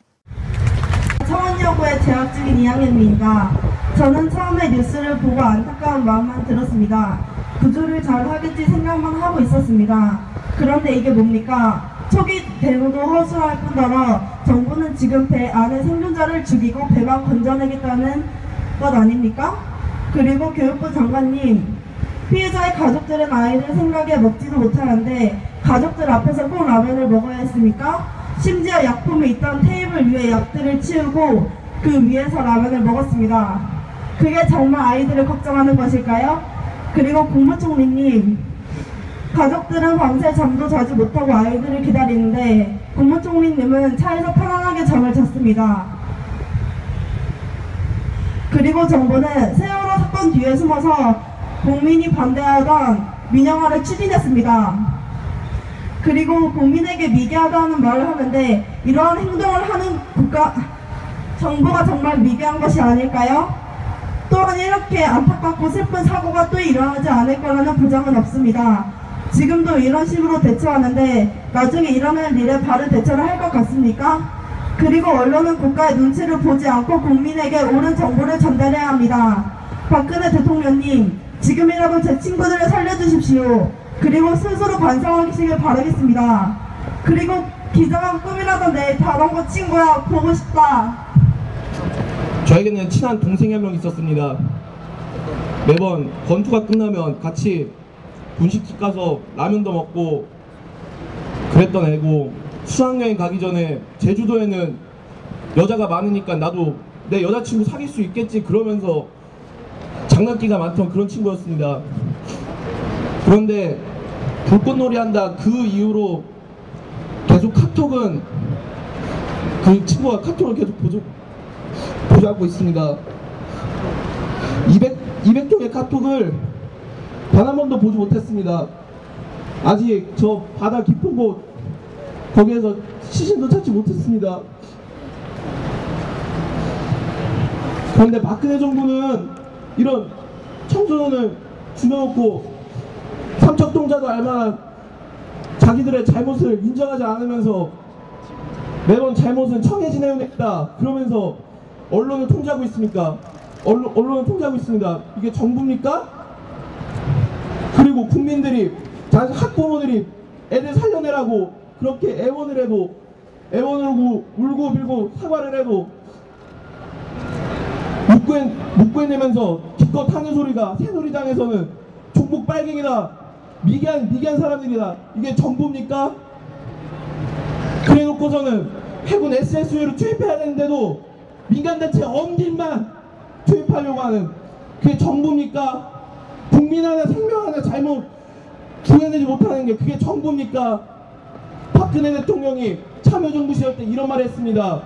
청원여고에 재학 중인 2학년입니다. 저는 처음에 뉴스를 보고 안타까운 마음만 들었습니다. 구조를 잘 하겠지 생각만 하고 있었습니다. 그런데 이게 뭡니까? 초기 데모도 허술할 뿐더러 정부는 지금 배 안에 생존자를 죽이고 배만 건져내겠다는 것 아닙니까? 그리고 교육부 장관님, 피해자의 가족들은 아이들 생각에 먹지도 못하는데 가족들 앞에서 꼭 라면을 먹어야 했습니까? 심지어 약품이 있던 테이블 위에 약들을 치우고 그 위에서 라면을 먹었습니다. 그게 정말 아이들을 걱정하는 것일까요? 그리고 국무총리님, 가족들은 밤새 잠도 자지 못하고 아이들을 기다리는데 국무총리님은 차에서 편안하게 잠을 잤습니다. 그리고 정부는 세월호 사건 뒤에 숨어서 국민이 반대하던 민영화를 추진했습니다. 그리고 국민에게 미개하다는 말을 하는데 이러한 행동을 하는 정부가 정말 미개한 것이 아닐까요? 또한 이렇게 안타깝고 슬픈 사고가 또 일어나지 않을 거라는 보장은 없습니다. 지금도 이런 식으로 대처하는데 나중에 일어날 일에 바른 대처를 할 것 같습니까? 그리고 언론은 국가의 눈치를 보지 않고 국민에게 옳은 정보를 전달해야 합니다. 박근혜 대통령님, 지금이라도 제 친구들을 살려주십시오. 그리고 스스로 반성하시길 바라겠습니다. 그리고 기장한 꿈이라던 내 다른 거 친구야 보고 싶다. 저에게는 친한 동생이 한 명 있었습니다. 매번 권투가 끝나면 같이 분식집 가서 라면도 먹고 그랬던 애고, 수학여행 가기 전에 제주도에는 여자가 많으니까 나도 내 여자친구 사귈 수 있겠지 그러면서 장난기가 많던 그런 친구였습니다. 그런데 불꽃놀이 한다 그 이후로 계속 카톡은, 그 친구가 카톡을 계속 보자고 있습니다. 200통의 카톡을 단 한 번도 보지 못했습니다. 아직 저 바다 깊은 곳 거기에서 시신도 찾지 못했습니다. 그런데 박근혜 정부는 이런 청소년을 죽여놓고 삼척동자도 알만한 자기들의 잘못을 인정하지 않으면서 매번 잘못은 청해진 해운했다 그러면서 언론을 통제하고 있습니까? 언론을 통제하고 있습니다. 이게 정부입니까? 그리고 국민들이, 학부모들이 애들 살려내라고 그렇게 애원을 해도, 애원을 울고 빌고 사과를 해도 묵고해내면서 기껏 하는 소리가 새누리당에서는 종북 빨갱이다, 미개한 사람들이다, 이게 정부입니까? 그래놓고서는 해군 SSU를 투입해야 되는데도 민간단체 엄진만 투입하려고 하는, 그게 정부입니까? 국민 하나 생명 하나 잘못 구해내지 못하는 게 그게 정부입니까? 박근혜 대통령이 참여정부 시절 때 이런 말을 했습니다.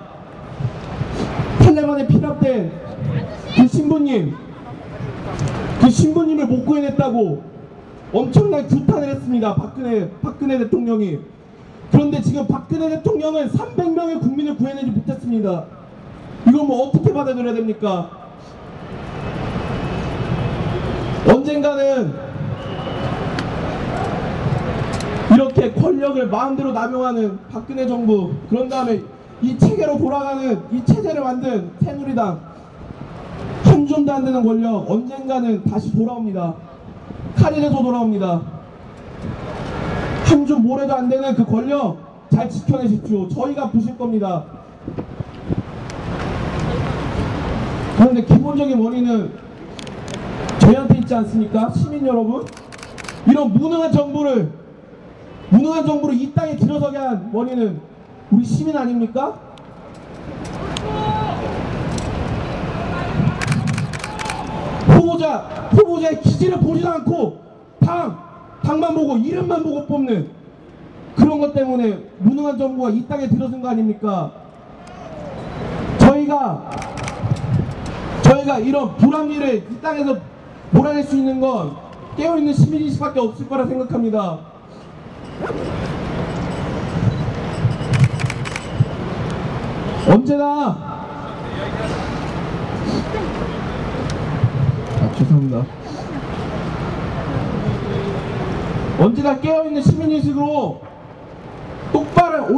탈레반에 피랍된 그 신부님을 못 구해냈다고 엄청난 규탄을 했습니다. 박근혜 대통령이. 그런데 지금 박근혜 대통령은 300명의 국민을 구해내지 못했습니다. 이걸 뭐 어떻게 받아들여야 됩니까? 언젠가는 이렇게 권력을 마음대로 남용하는 박근혜 정부, 그런 다음에 이 체계로 돌아가는, 이 체제를 만든 새누리당, 한 줌도 안 되는 권력 언젠가는 다시 돌아옵니다. 칼이라도 돌아옵니다. 한 줌 모래도 안 되는 그 권력 잘 지켜내십시오. 저희가 부실 겁니다. 그런데 기본적인 원인은 저희한테 있지 않습니까? 시민 여러분, 이런 무능한 정부를 이 땅에 들어서게 한 원인은 우리 시민 아닙니까? 후보자의 기질을 보지도 않고 당만 보고 이름만 보고 뽑는 그런 것 때문에 무능한 정부가 이 땅에 들어선 거 아닙니까? 저희가 이런 불합리를 이 땅에서 몰아낼 수 있는 건 깨어있는 시민의식밖에 없을 거라 생각합니다. 언제나 죄송합니다. 언제나 깨어있는 시민의식으로 똑바른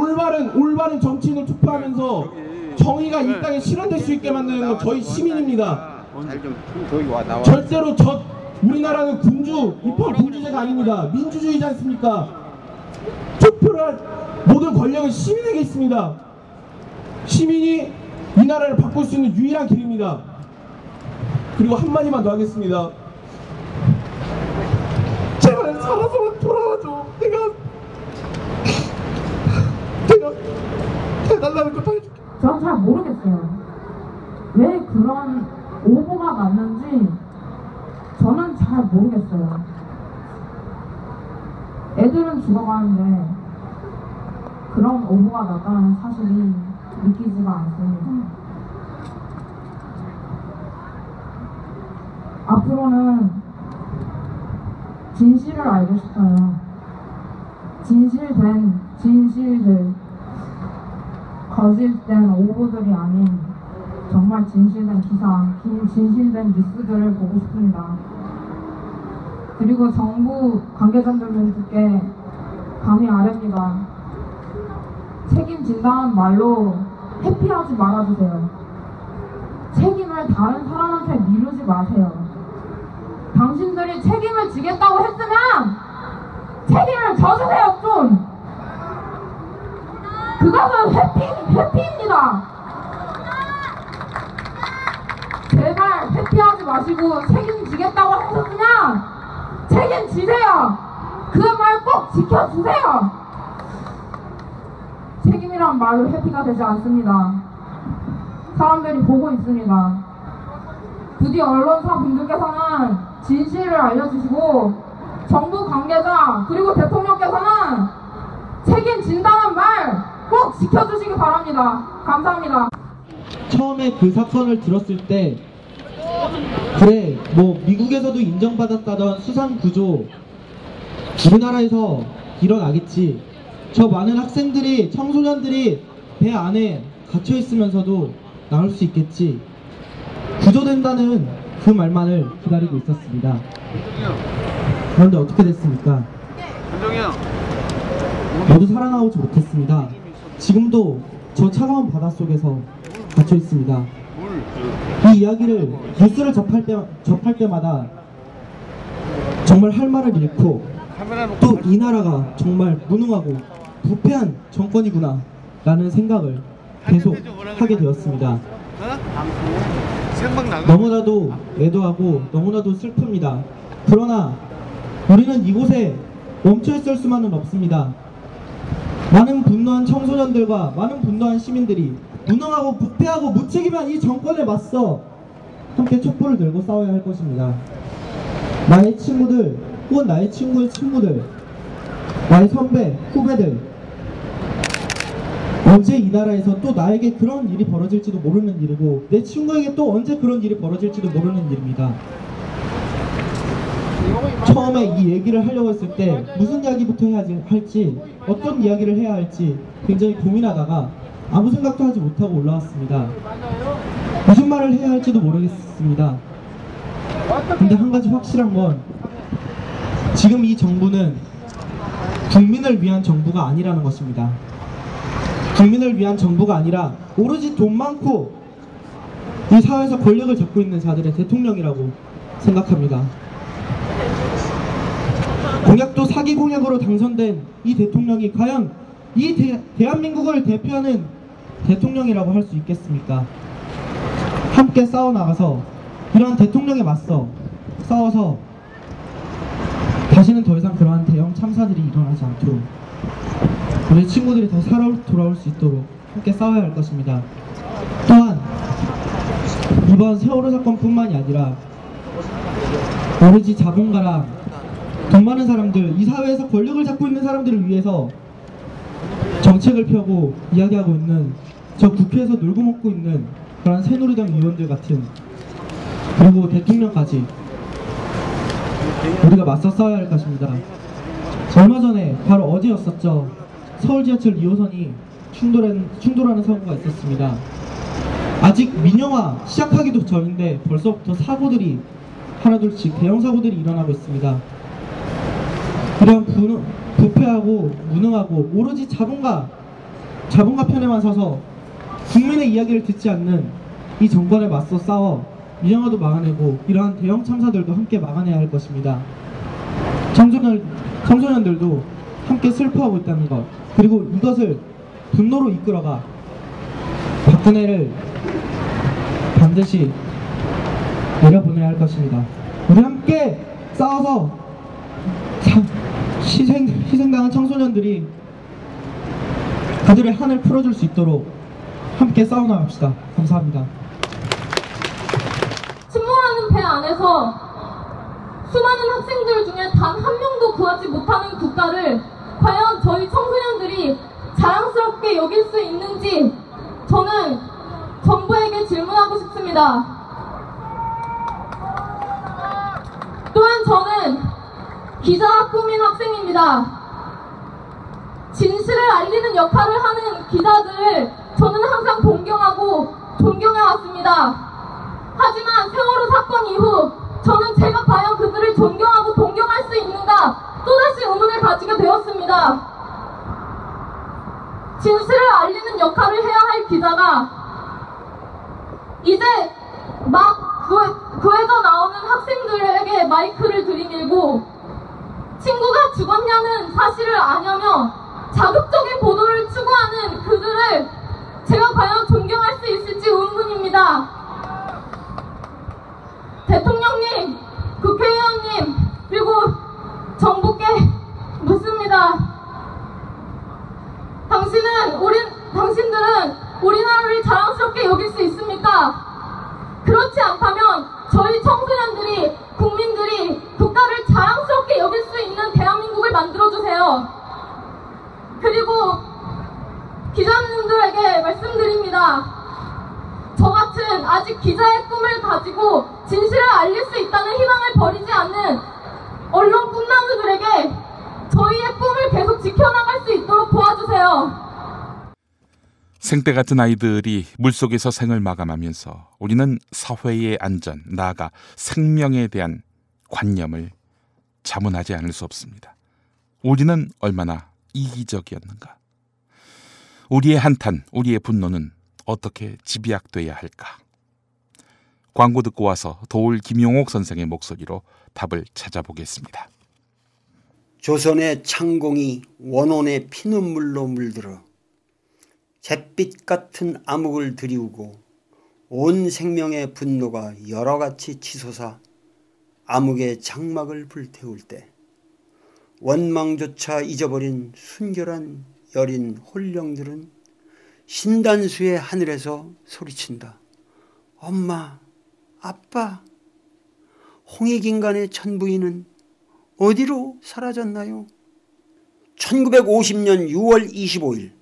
올바른 정치인을 투표하면서 정의가 이 땅에 실현될 수 있게 만드는 건 저희 시민입니다. 절대로 우리나라는 입헌 군주제가 아닙니다. 민주주의지 않습니까? 투표를 할 모든 권력은 시민에게 있습니다. 시민이 이 나라를 바꿀 수 있는 유일한 길입니다. 그리고 한마디만 더 하겠습니다. 제발 살아서 돌아와줘. 내가 해달라는 거 다 해줄게. 전 잘 모르겠어요. 왜 그런 오보가 났는지 저는 잘 모르겠어요. 애들은 죽어가는데 그런 오보가 났다는 사실이 믿기지가 않습니다. 앞으로는 진실을 알고 싶어요. 진실된 거짓된 오보들이 아닌 정말 진실된 기사, 진실된 뉴스들을 보고 싶습니다. 그리고 정부 관계자들께 감히 아뢰입니다. 책임진다는 말로 회피하지 말아주세요. 책임을 다른 사람한테 미루지 마세요. 당신들이 책임을 지겠다고 했으면 책임을 져주세요 좀. 그것은 회피입니다. 제발 회피하지 마시고 책임지겠다고 하셨으면 책임지세요. 그 말 꼭 지켜주세요. 책임이란 말로 회피가 되지 않습니다. 사람들이 보고 있습니다. 부디 언론사 분들께서는 진실을 알려주시고 정부 관계자 그리고 대통령께서는 책임진다는 말 꼭 지켜주시기 바랍니다. 감사합니다. 처음에 그 사건을 들었을 때 그래 뭐 미국에서도 인정받았다던 수상구조 우리나라에서 일어나겠지. 저 많은 학생들이 청소년들이 배 안에 갇혀 있으면서도 나올 수 있겠지. 구조된다는 그 말만을 기다리고 있었습니다. 그런데 어떻게 됐습니까? 모두 살아나오지 못했습니다. 지금도 저 차가운 바닷속에서 갇혀 있습니다. 이 이야기를 뉴스를 접할 때마다 정말 할 말을 잃고 또 이 나라가 정말 무능하고 부패한 정권이구나 라는 생각을 계속 하게 되었습니다. 너무나도 애도하고 너무나도 슬픕니다. 그러나 우리는 이곳에 멈춰 있을 수만은 없습니다. 많은 분노한 청소년들과 많은 분노한 시민들이 무능하고 부패하고 무책임한 이 정권에 맞서 함께 촛불을 들고 싸워야 할 것입니다. 나의 친구들 혹은 나의 친구의 친구들, 나의 선배, 후배들, 언제 이 나라에서 또 나에게 그런 일이 벌어질지도 모르는 일이고 내 친구에게 또 언제 그런 일이 벌어질지도 모르는 일입니다. 처음에 이 얘기를 하려고 했을 때 무슨 이야기부터 해야 할지, 어떤 이야기를 해야 할지 굉장히 고민하다가 아무 생각도 하지 못하고 올라왔습니다. 무슨 말을 해야 할지도 모르겠습니다. 근데 한 가지 확실한 건 지금 이 정부는 국민을 위한 정부가 아니라는 것입니다. 국민을 위한 정부가 아니라 오로지 돈 많고 이 사회에서 권력을 잡고 있는 자들의 대통령이라고 생각합니다. 공약도 사기 공약으로 당선된 이 대통령이 과연 이 대한민국을 대표하는 대통령이라고 할 수 있겠습니까? 함께 싸워나가서 이러한 대통령에 맞서 싸워서 다시는 더 이상 그러한 대형 참사들이 일어나지 않도록 우리 친구들이 다시 돌아올 수 있도록 함께 싸워야 할 것입니다. 또한 이번 세월호 사건뿐만이 아니라 오로지 자본가랑 돈 많은 사람들, 이 사회에서 권력을 잡고 있는 사람들을 위해서 정책을 펴고 이야기하고 있는 저 국회에서 놀고 먹고 있는 그런 새누리당 의원들 같은, 그리고 대통령까지 우리가 맞서 싸워야 할 것입니다. 얼마 전에 바로 어제였었죠. 서울 지하철 2호선이 충돌하는 사고가 있었습니다. 아직 민영화 시작하기도 전인데 벌써부터 사고들이 하나둘씩 대형 사고들이 일어나고 있습니다. 이런 부패하고 무능하고 오로지 자본가 편에만 서서 국민의 이야기를 듣지 않는 이 정권에 맞서 싸워 민영화도 막아내고 이러한 대형 참사들도 함께 막아내야 할 것입니다. 청소년들도 함께 슬퍼하고 있다는 것, 그리고 이것을 분노로 이끌어가 박근혜를 반드시 내려보내야 할 것입니다. 우리 함께 싸워서 희생당한 청소년들이 그들의 한을 풀어줄 수 있도록 함께 싸워나갑시다. 감사합니다. 침몰하는 배 안에서 수많은 학생들 중에 단 한 명도 구하지 못하는 국가를 과연 저희 청소년들이 자랑스럽게 여길 수 있는지 저는 정부에게 질문하고 싶습니다. 또한 저는 기자가 꿈인 학생입니다. 진실을 알리는 역할을 하는 기자들을 저는 항상 존경해왔습니다. 하지만 세월호 사건 이후 저는 제가 과연 그들을 존경하고 동경할 수 있는가 또다시 의문을 가지게 되었습니다. 진실을 알리는 역할을 해야 할 기자가 이제 막 구해져 나오는 학생들에게 마이크를 들이밀고 친구가 죽었냐는 사실을 아냐며 자극적인 보도를 추구하는 그들을 제가 과연 존경할 수 있을지 의문입니다. 대통령님, 국회의원님, 그리고 정부께 묻습니다. 당신들은 우리나라를 자랑스럽게 여길 수 있습니까? 그렇지 않다면 저희 청소년들이, 국민들이 국가를 자랑스럽게 여길 수 있는 대한민국을 만들어주세요. 그리고 기자님들에게 말씀드립니다. 저 같은 아직 기자의 꿈을 가지고 진실을 알릴 수 있다는 희망을 버리지 않는 언론 꿈나무들에게 저희의 꿈을 계속 지켜나갈 수 있도록 도와주세요. 생때 같은 아이들이 물속에서 생을 마감하면서 우리는 사회의 안전, 나아가 생명에 대한 관념을 자문하지 않을 수 없습니다. 우리는 얼마나 이기적이었는가. 우리의 한탄, 우리의 분노는 어떻게 집약돼야 할까. 광고 듣고 와서 도울 김용옥 선생의 목소리로 답을 찾아보겠습니다. 조선의 창공이 원혼의 피눈물로 물들어 잿빛 같은 암흑을 드리우고 온 생명의 분노가 여러같이 치솟아 암흑의 장막을 불태울 때 원망조차 잊어버린 순결한 여린 홀령들은 신단수의 하늘에서 소리친다. 엄마, 아빠, 홍익인간의 천부인은 어디로 사라졌나요? 1950년 6월 25일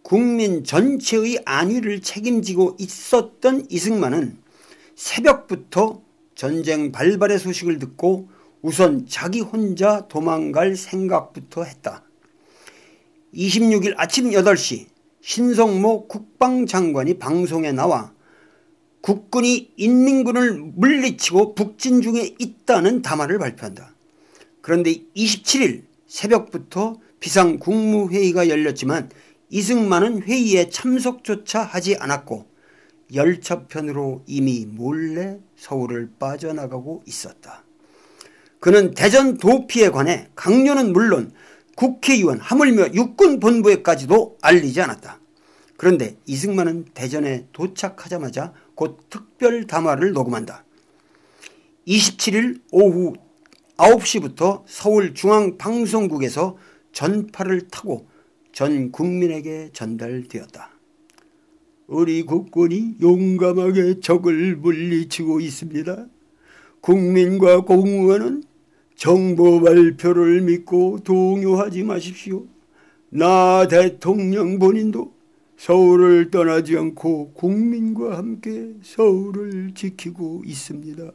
국민 전체의 안위를 책임지고 있었던 이승만은 새벽부터 전쟁 발발의 소식을 듣고 우선 자기 혼자 도망갈 생각부터 했다. 26일 아침 8시 신성모 국방장관이 방송에 나와 국군이 인민군을 물리치고 북진 중에 있다는 담화를 발표한다. 그런데 27일 새벽부터 비상국무회의가 열렸지만 이승만은 회의에 참석조차 하지 않았고 열차편으로 이미 몰래 서울을 빠져나가고 있었다. 그는 대전 도피에 관해 강요는 물론 국회의원 하물며 육군본부에까지도 알리지 않았다. 그런데 이승만은 대전에 도착하자마자 곧 특별 담화를 녹음한다. 27일 오후 9시부터 서울중앙방송국에서 전파를 타고 전 국민에게 전달되었다. 우리 국군이 용감하게 적을 물리치고 있습니다. 국민과 공무원은 정보 발표를 믿고 동요하지 마십시오. 나 대통령 본인도 서울을 떠나지 않고 국민과 함께 서울을 지키고 있습니다.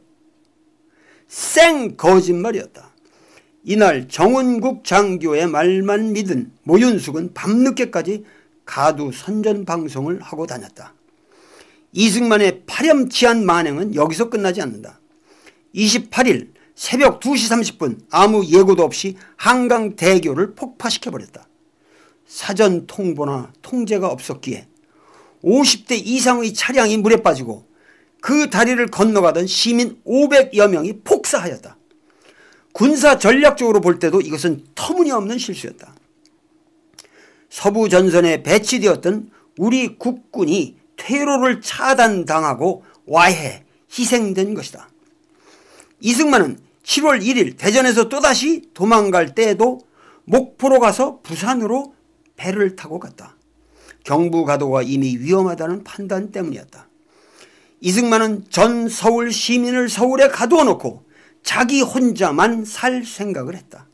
생 거짓말이었다. 이날 정은국 장교의 말만 믿은 모윤숙은 밤늦게까지 가두 선전 방송을 하고 다녔다. 이승만의 파렴치한 만행은 여기서 끝나지 않는다. 28일 새벽 2시 30분 아무 예고도 없이 한강대교를 폭파시켜버렸다. 사전 통보나 통제가 없었기에 50대 이상의 차량이 물에 빠지고 그 다리를 건너가던 시민 500여 명이 폭사하였다. 군사 전략적으로 볼 때도 이것은 터무니없는 실수였다. 서부 전선에 배치되었던 우리 국군이 퇴로를 차단당하고 와해 희생된 것이다. 이승만은 7월 1일 대전에서 또다시 도망갈 때에도 목포로 가서 부산으로 배를 타고 갔다. 경부 가도가 이미 위험하다는 판단 때문이었다. 이승만은 전 서울 시민을 서울에 가두어 놓고 자기 혼자만 살 생각을 했다.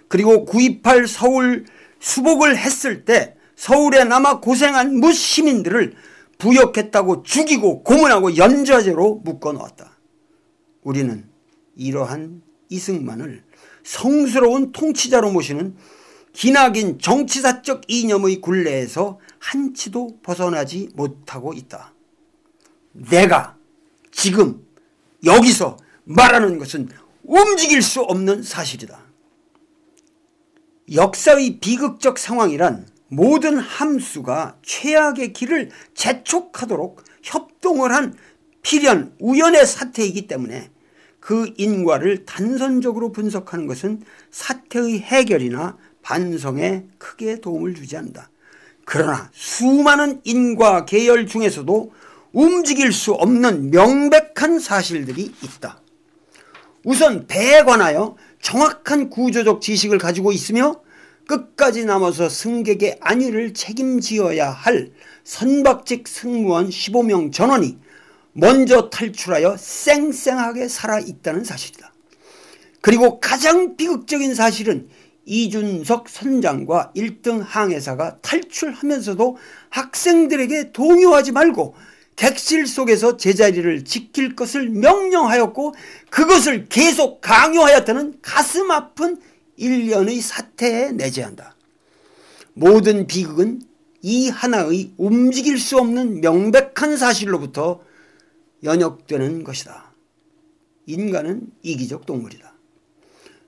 그리고 9.28 서울 수복을 했을 때 서울에 남아 고생한 무시민들을 부역했다고 죽이고 고문하고 연좌제로 묶어놓았다. 우리는 이러한 이승만을 성스러운 통치자로 모시는 기나긴 정치사적 이념의 굴레에서 한치도 벗어나지 못하고 있다. 내가 지금 여기서 말하는 것은 움직일 수 없는 사실이다. 역사의 비극적 상황이란 모든 함수가 최악의 길을 재촉하도록 협동을 한 필연 우연의 사태이기 때문에 그 인과를 단선적으로 분석하는 것은 사태의 해결이나 반성에 크게 도움을 주지 않는다. 그러나 수많은 인과 계열 중에서도 움직일 수 없는 명백한 사실들이 있다. 우선 배에 관하여 정확한 구조적 지식을 가지고 있으며 끝까지 남아서 승객의 안위를 책임지어야 할 선박직 승무원 15명 전원이 먼저 탈출하여 쌩쌩하게 살아있다는 사실이다. 그리고 가장 비극적인 사실은 이준석 선장과 1등 항해사가 탈출하면서도 학생들에게 동요하지 말고 객실 속에서 제자리를 지킬 것을 명령하였고 그것을 계속 강요하였다는 가슴 아픈 일련의 사태에 내재한다. 모든 비극은 이 하나의 움직일 수 없는 명백한 사실로부터 연역되는 것이다. 인간은 이기적 동물이다.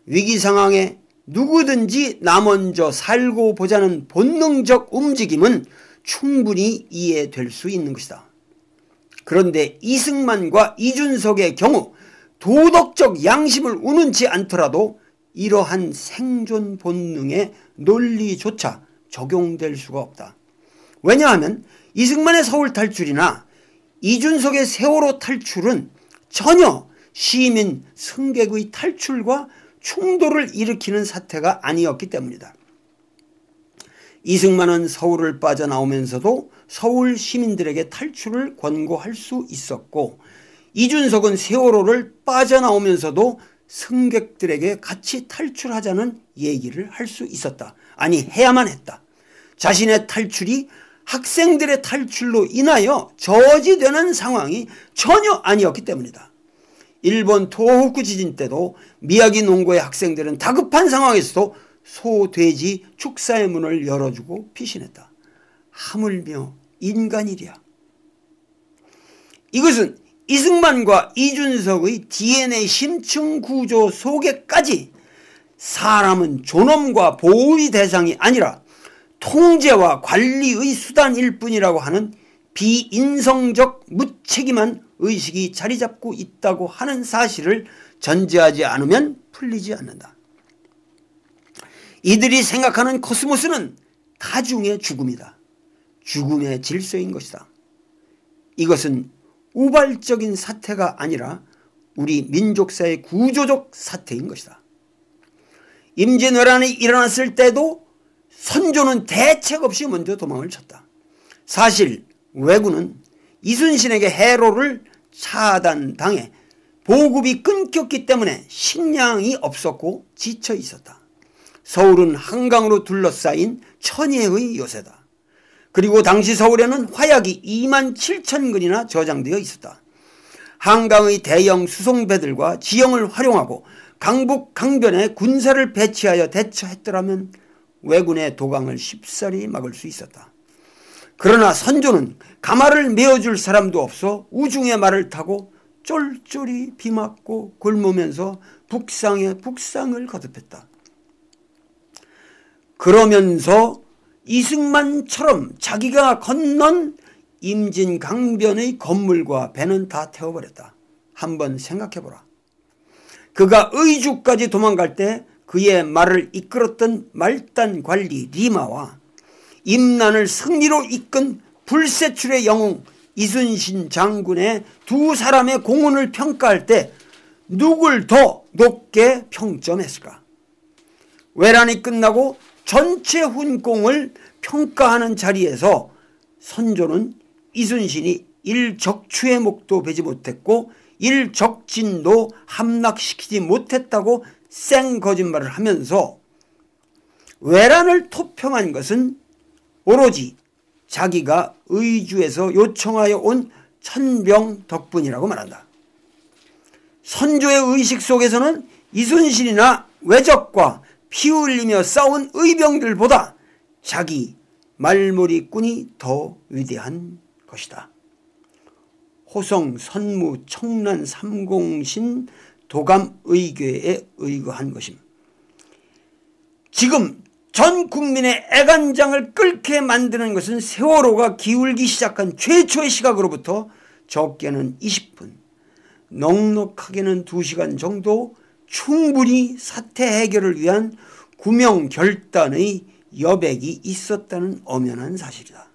위기 상황에 누구든지 나 먼저 살고 보자는 본능적 움직임은 충분히 이해될 수 있는 것이다. 그런데 이승만과 이준석의 경우 도덕적 양심을 우는치 않더라도 이러한 생존 본능의 논리조차 적용될 수가 없다. 왜냐하면 이승만의 서울 탈출이나 이준석의 세월호 탈출은 전혀 시민 승객의 탈출과 충돌을 일으키는 사태가 아니었기 때문이다. 이승만은 서울을 빠져나오면서도 서울 시민들에게 탈출을 권고할 수 있었고 이준석은 세월호를 빠져나오면서도 승객들에게 같이 탈출하자는 얘기를 할 수 있었다. 아니 해야만 했다. 자신의 탈출이 학생들의 탈출로 인하여 저지되는 상황이 전혀 아니었기 때문이다. 일본 토호쿠 지진 때도 미야기 농고의 학생들은 다급한 상황에서도 소, 돼지, 축사의 문을 열어주고 피신했다. 하물며 인간이랴. 이것은 이승만과 이준석의 DNA 심층 구조 속에까지 사람은 존엄과 보호의 대상이 아니라 통제와 관리의 수단일 뿐이라고 하는 비인성적 무책임한 의식이 자리 잡고 있다고 하는 사실을 전제하지 않으면 풀리지 않는다. 이들이 생각하는 코스모스는 다중의 죽음이다. 죽음의 질서인 것이다. 이것은 우발적인 사태가 아니라 우리 민족사의 구조적 사태인 것이다. 임진왜란이 일어났을 때도 선조는 대책 없이 먼저 도망을 쳤다. 사실 왜군은 이순신에게 해로를 차단당해 보급이 끊겼기 때문에 식량이 없었고 지쳐 있었다. 서울은 한강으로 둘러싸인 천혜의 요새다. 그리고 당시 서울에는 화약이 27,000근이나 저장되어 있었다. 한강의 대형 수송배들과 지형을 활용하고 강북 강변에 군사를 배치하여 대처했더라면 왜군의 도강을 쉽사리 막을 수 있었다. 그러나 선조는 가마를 메어줄 사람도 없어 우중의 말을 타고 쫄쫄이 비 맞고 굶으면서 북상에 북상을 거듭했다. 그러면서 이승만처럼 자기가 건넌 임진 강변의 건물과 배는 다 태워버렸다. 한번 생각해보라. 그가 의주까지 도망갈 때 그의 말을 이끌었던 말단관리 리마와 임난을 승리로 이끈 불세출의 영웅 이순신 장군의 두 사람의 공헌을 평가할 때 누굴 더 높게 평점했을까? 외란이 끝나고 전체 훈공을 평가하는 자리에서 선조는 이순신이 일적추의 목도 베지 못했고 일적진도 함락시키지 못했다고 생 거짓말을 하면서 외란을 토평한 것은 오로지 자기가 의주에서 요청하여 온 천병 덕분이라고 말한다. 선조의 의식 속에서는 이순신이나 외적과 피 흘리며 싸운 의병들보다 자기 말머리꾼이 더 위대한 것이다. 호성, 선무, 청란, 삼공신, 도감의궤에 의거한 것임. 지금 전 국민의 애간장을 끓게 만드는 것은 세월호가 기울기 시작한 최초의 시각으로부터 적게는 20분, 넉넉하게는 2시간 정도 충분히 사태 해결을 위한 구명 결단의 여백이 있었다는 엄연한 사실이다.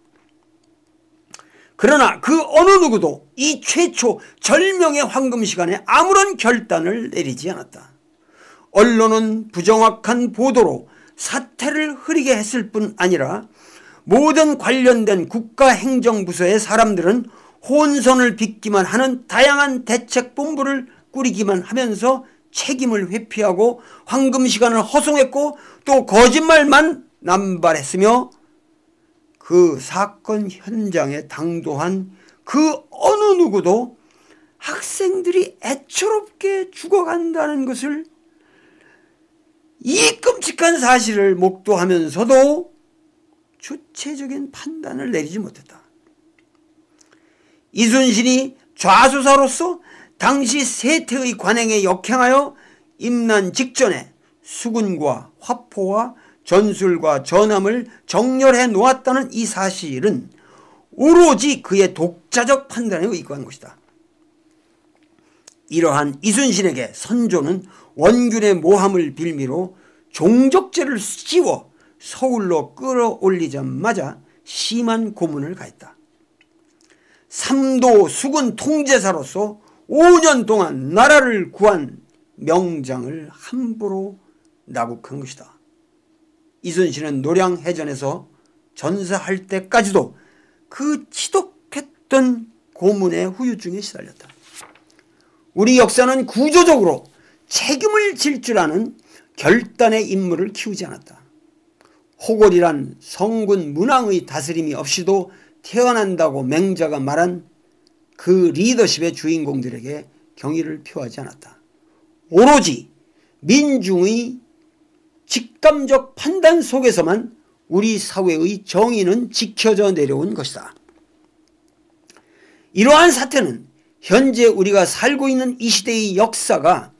그러나 그 어느 누구도 이 최초 절명의 황금 시간에 아무런 결단을 내리지 않았다. 언론은 부정확한 보도로 사태를 흐리게 했을 뿐 아니라 모든 관련된 국가행정부서의 사람들은 혼선을 빚기만 하는 다양한 대책본부를 꾸리기만 하면서 책임을 회피하고 황금 시간을 허송했고 또 거짓말만 남발했으며 그 사건 현장에 당도한 그 어느 누구도 학생들이 애처롭게 죽어간다는 것을, 이 끔찍한 사실을 목도하면서도 주체적인 판단을 내리지 못했다. 이순신이 좌수사로서 당시 세태의 관행에 역행하여 임난 직전에 수군과 화포와 전술과 전함을 정렬해 놓았다는 이 사실은 오로지 그의 독자적 판단에 의거한 것이다. 이러한 이순신에게 선조는 원균의 모함을 빌미로 종적죄를 씌워 서울로 끌어올리자마자 심한 고문을 가했다. 삼도 수군 통제사로서 5년 동안 나라를 구한 명장을 함부로 나국한 것이다. 이순신은 노량해전에서 전사할 때까지도 그 지독했던 고문의 후유증에 시달렸다. 우리 역사는 구조적으로 책임을 질 줄 아는 결단의 인물을 키우지 않았다. 호골이란 성군 문왕의 다스림이 없이도 태어난다고 맹자가 말한 그 리더십의 주인공들에게 경의를 표하지 않았다. 오로지 민중의 직감적 판단 속에서만 우리 사회의 정의는 지켜져 내려온 것이다. 이러한 사태는 현재 우리가 살고 있는 이 시대의 역사가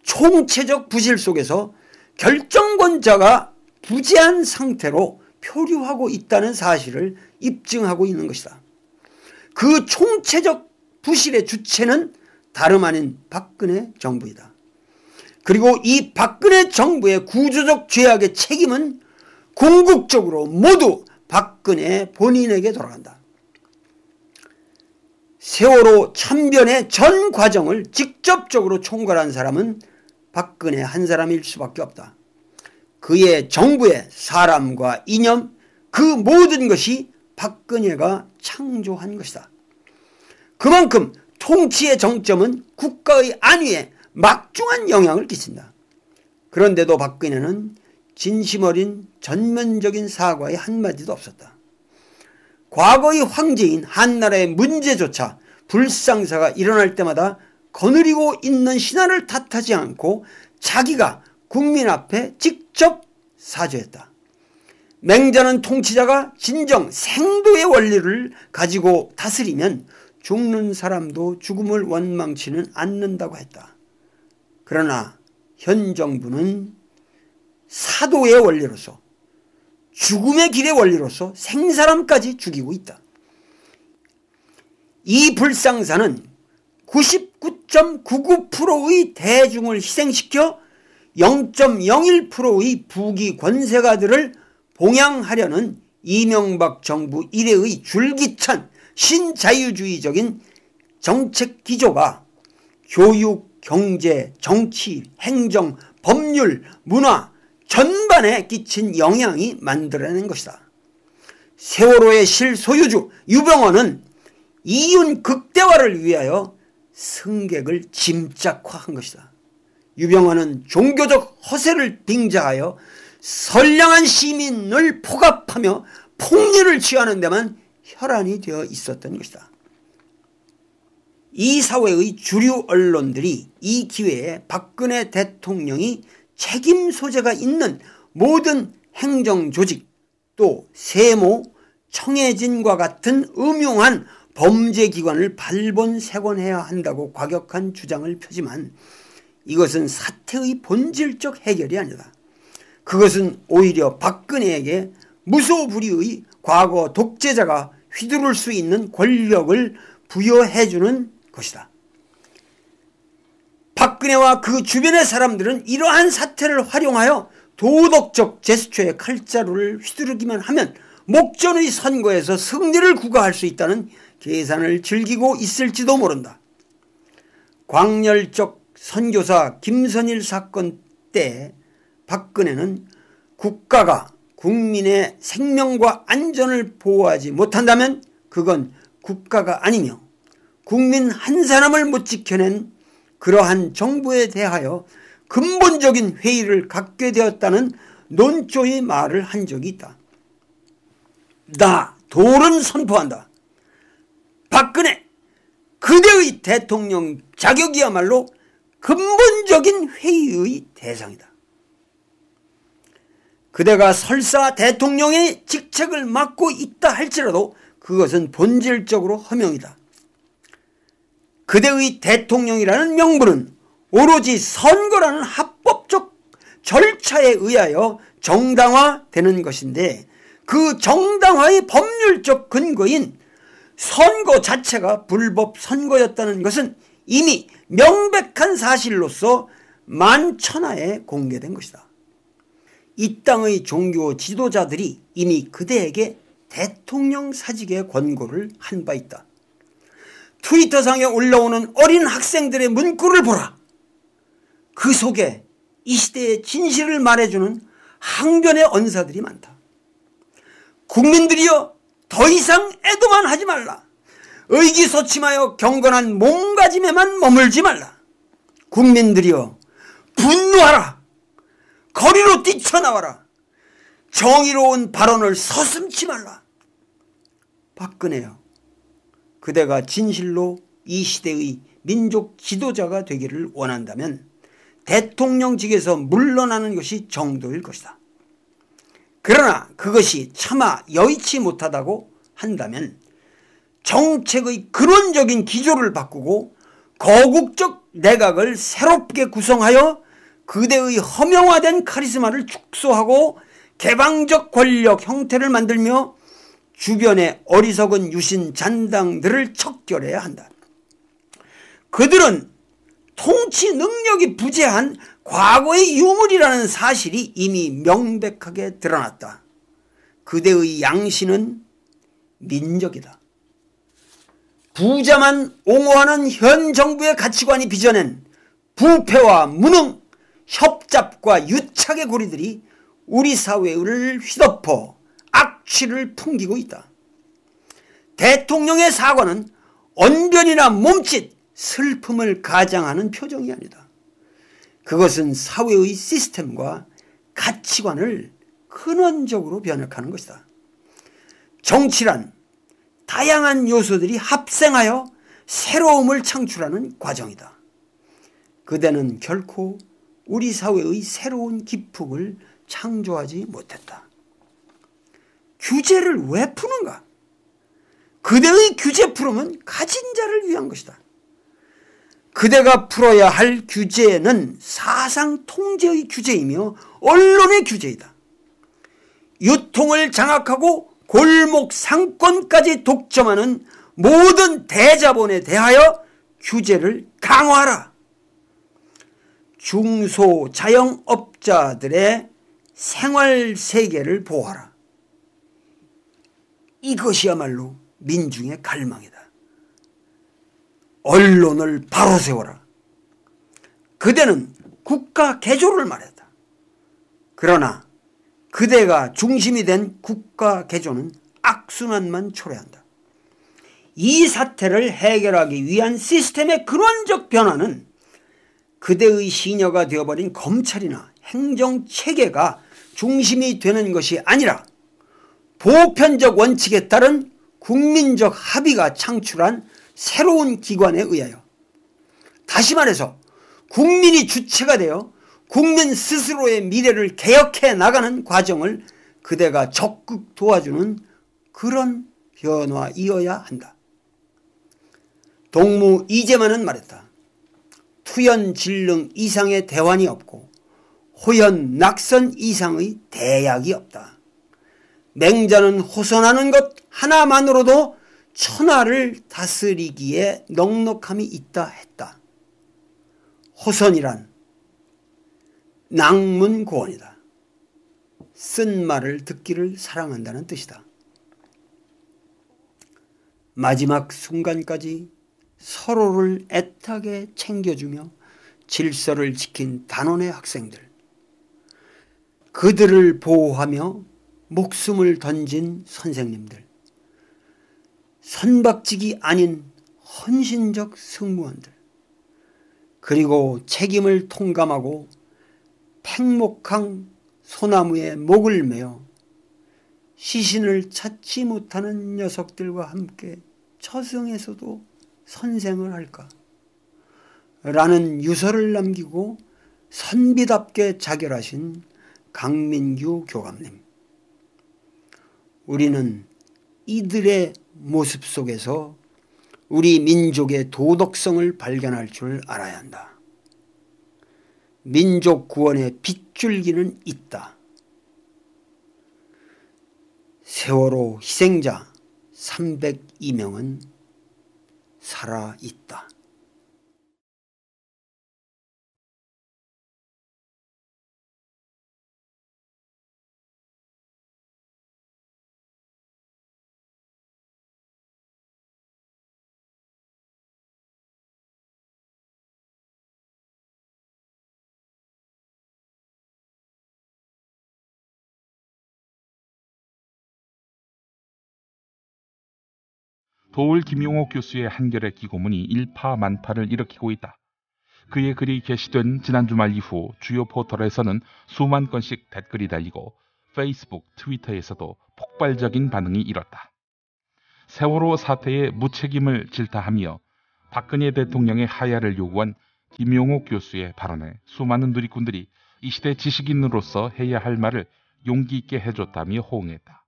총체적 부실 속에서 결정권자가 부재한 상태로 표류하고 있다는 사실을 입증하고 있는 것이다. 그 총체적 부실의 주체는 다름 아닌 박근혜 정부이다. 그리고 이 박근혜 정부의 구조적 죄악의 책임은 궁극적으로 모두 박근혜 본인에게 돌아간다. 세월호 참변의 전 과정을 직접적으로 총괄한 사람은 박근혜 한 사람일 수밖에 없다. 그의 정부의 사람과 이념, 그 모든 것이 박근혜가 창조한 것이다. 그만큼 통치의 정점은 국가의 안위에 막중한 영향을 끼친다. 그런데도 박근혜는 진심 어린 전면적인 사과의 한마디도 없었다. 과거의 황제인 한나라의 문제조차 불상사가 일어날 때마다 거느리고 있는 신하를 탓하지 않고 자기가 국민 앞에 직접 사죄했다. 맹자는 통치자가 진정 생도의 원리를 가지고 다스리면 죽는 사람도 죽음을 원망치는 않는다고 했다. 그러나 현 정부는 사도의 원리로서, 죽음의 길의 원리로서 생사람까지 죽이고 있다. 이 불상사는 99.99%의 대중을 희생시켜 0.01%의 부귀 권세가들을 봉양하려는 이명박 정부 이래의 줄기찬 신자유주의적인 정책 기조가 교육, 경제, 정치, 행정, 법률, 문화 전반에 끼친 영향이 만들어낸 것이다. 세월호의 실소유주 유병언은 이윤 극대화를 위하여 승객을 짐짝화한 것이다. 유병언은 종교적 허세를 빙자하여 선량한 시민을 포갑하며 폭리를 취하는 데만 혈안이 되어 있었던 것이다. 이 사회의 주류 언론들이 이 기회에 박근혜 대통령이 책임 소재가 있는 모든 행정조직, 또 세모, 청해진과 같은 음흉한 범죄기관을 발본색원해야 한다고 과격한 주장을 펴지만 이것은 사태의 본질적 해결이 아니다. 그것은 오히려 박근혜에게 무소불위의 과거 독재자가 휘두를 수 있는 권력을 부여해주는 것이다. 박근혜와 그 주변의 사람들은 이러한 사태를 활용하여 도덕적 제스처의 칼자루를 휘두르기만 하면 목전의 선거에서 승리를 구가할 수 있다는 계산을 즐기고 있을지도 모른다. 광렬적 선교사 김선일 사건 때 박근혜는 국가가 국민의 생명과 안전을 보호하지 못한다면 그건 국가가 아니며 국민 한 사람을 못 지켜낸 그러한 정부에 대하여 근본적인 회의를 갖게 되었다는 논조의 말을 한 적이 있다. 나 돌은 선포한다. 박근혜 그대의 대통령 자격이야말로 근본적인 회의의 대상이다. 그대가 설사 대통령의 직책을 맡고 있다 할지라도 그것은 본질적으로 허명이다. 그대의 대통령이라는 명분은 오로지 선거라는 합법적 절차에 의하여 정당화되는 것인데 그 정당화의 법률적 근거인 선거 자체가 불법 선거였다는 것은 이미 명백한 사실로서 만천하에 공개된 것이다. 이 땅의 종교 지도자들이 이미 그대에게 대통령 사직의 권고를 한 바 있다. 트위터상에 올라오는 어린 학생들의 문구를 보라. 그 속에 이 시대의 진실을 말해주는 항변의 언사들이 많다. 국민들이여 더 이상 애도만 하지 말라. 의기소침하여 경건한 몸가짐에만 머물지 말라. 국민들이여 분노하라. 거리로 뛰쳐나와라. 정의로운 발언을 서슴지 말라. 박근혜여, 그대가 진실로 이 시대의 민족 지도자가 되기를 원한다면 대통령직에서 물러나는 것이 정도일 것이다. 그러나 그것이 차마 여의치 못하다고 한다면 정책의 근원적인 기조를 바꾸고 거국적 내각을 새롭게 구성하여 그대의 허명화된 카리스마를 축소하고 개방적 권력 형태를 만들며 주변의 어리석은 유신 잔당들을 척결해야 한다. 그들은 통치 능력이 부재한 과거의 유물이라는 사실이 이미 명백하게 드러났다. 그대의 양신은 민족이다. 부자만 옹호하는 현 정부의 가치관이 빚어낸 부패와 무능, 협잡과 유착의 고리들이 우리 사회를 휘덮어 악취를 풍기고 있다. 대통령의 사과는 언변이나 몸짓, 슬픔을 가장하는 표정이 아니다. 그것은 사회의 시스템과 가치관을 근원적으로 변혁하는 것이다. 정치란 다양한 요소들이 합생하여 새로움을 창출하는 과정이다. 그대는 결코 우리 사회의 새로운 기폭을 창조하지 못했다. 규제를 왜 푸는가? 그대의 규제 풀음은 가진 자를 위한 것이다. 그대가 풀어야 할 규제는 사상 통제의 규제이며 언론의 규제이다. 유통을 장악하고 골목 상권까지 독점하는 모든 대자본에 대하여 규제를 강화하라. 중소자영업자들의 생활세계를 보호하라. 이것이야말로 민중의 갈망이다. 언론을 바로 세워라. 그대는 국가 개조를 말했다. 그러나 그대가 중심이 된 국가 개조는 악순환만 초래한다. 이 사태를 해결하기 위한 시스템의 근원적 변화는 그대의 시녀가 되어버린 검찰이나 행정체계가 중심이 되는 것이 아니라 보편적 원칙에 따른 국민적 합의가 창출한 새로운 기관에 의하여, 다시 말해서 국민이 주체가 되어 국민 스스로의 미래를 개혁해 나가는 과정을 그대가 적극 도와주는 그런 변화이어야 한다. 동무 이재만은 말했다. 투연질릉 이상의 대환이 없고 호연 낙선 이상의 대약이 없다. 맹자는 호선하는 것 하나만으로도 천하를 다스리기에 넉넉함이 있다 했다. 호선이란 낭문고원이다. 쓴 말을 듣기를 사랑한다는 뜻이다. 마지막 순간까지 서로를 애타게 챙겨주며 질서를 지킨 단원의 학생들, 그들을 보호하며 목숨을 던진 선생님들, 선박직이 아닌 헌신적 승무원들, 그리고 책임을 통감하고 팽목항 소나무에 목을 메어 시신을 찾지 못하는 녀석들과 함께 저승에서도 선생을 할까? 라는 유서를 남기고 선비답게 자결하신 강민규 교감님. 우리는 이들의 모습 속에서 우리 민족의 도덕성을 발견할 줄 알아야 한다. 민족 구원의 빗줄기는 있다. 세월호 희생자 302명은 살아있다. 도울 김용옥 교수의 한결의 기고문이 일파만파를 일으키고 있다. 그의 글이 게시된 지난 주말 이후 주요 포털에서는 수만 건씩 댓글이 달리고 페이스북, 트위터에서도 폭발적인 반응이 일었다. 세월호 사태의 무책임을 질타하며 박근혜 대통령의 하야를 요구한 김용옥 교수의 발언에 수많은 누리꾼들이 이 시대 지식인으로서 해야 할 말을 용기 있게 해줬다며 호응했다.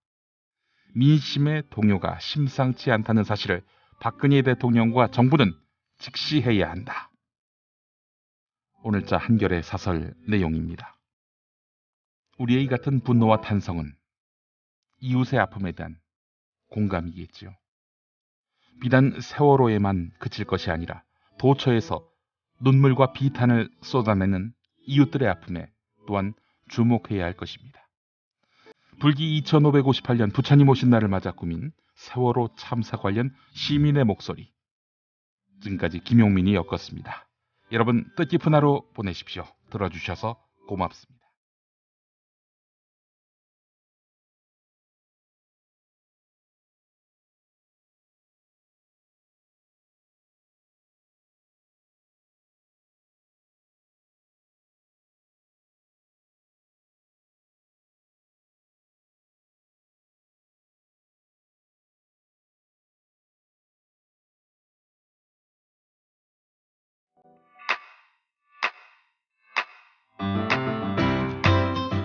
민심의 동요가 심상치 않다는 사실을 박근혜 대통령과 정부는 직시해야 한다. 오늘자 한결의 사설 내용입니다. 우리의 같은 분노와 탄성은 이웃의 아픔에 대한 공감이겠지요. 비단 세월호에만 그칠 것이 아니라 도처에서 눈물과 비탄을 쏟아내는 이웃들의 아픔에 또한 주목해야 할 것입니다. 불기 2558년 부처님 오신 날을 맞아 꾸민 세월호 참사 관련 시민의 목소리. 지금까지 김용민이 엮었습니다. 여러분 뜻깊은 하루 보내십시오. 들어주셔서 고맙습니다.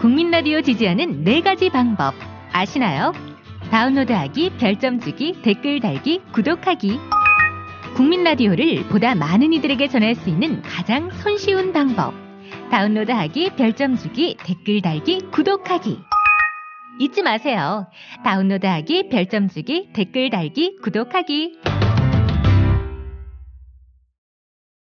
국민라디오 지지하는 4가지 방법 아시나요? 다운로드하기, 별점 주기, 댓글 달기, 구독하기. 국민라디오를 보다 많은 이들에게 전할 수 있는 가장 손쉬운 방법. 다운로드하기, 별점 주기, 댓글 달기, 구독하기. 잊지 마세요. 다운로드하기, 별점 주기, 댓글 달기, 구독하기.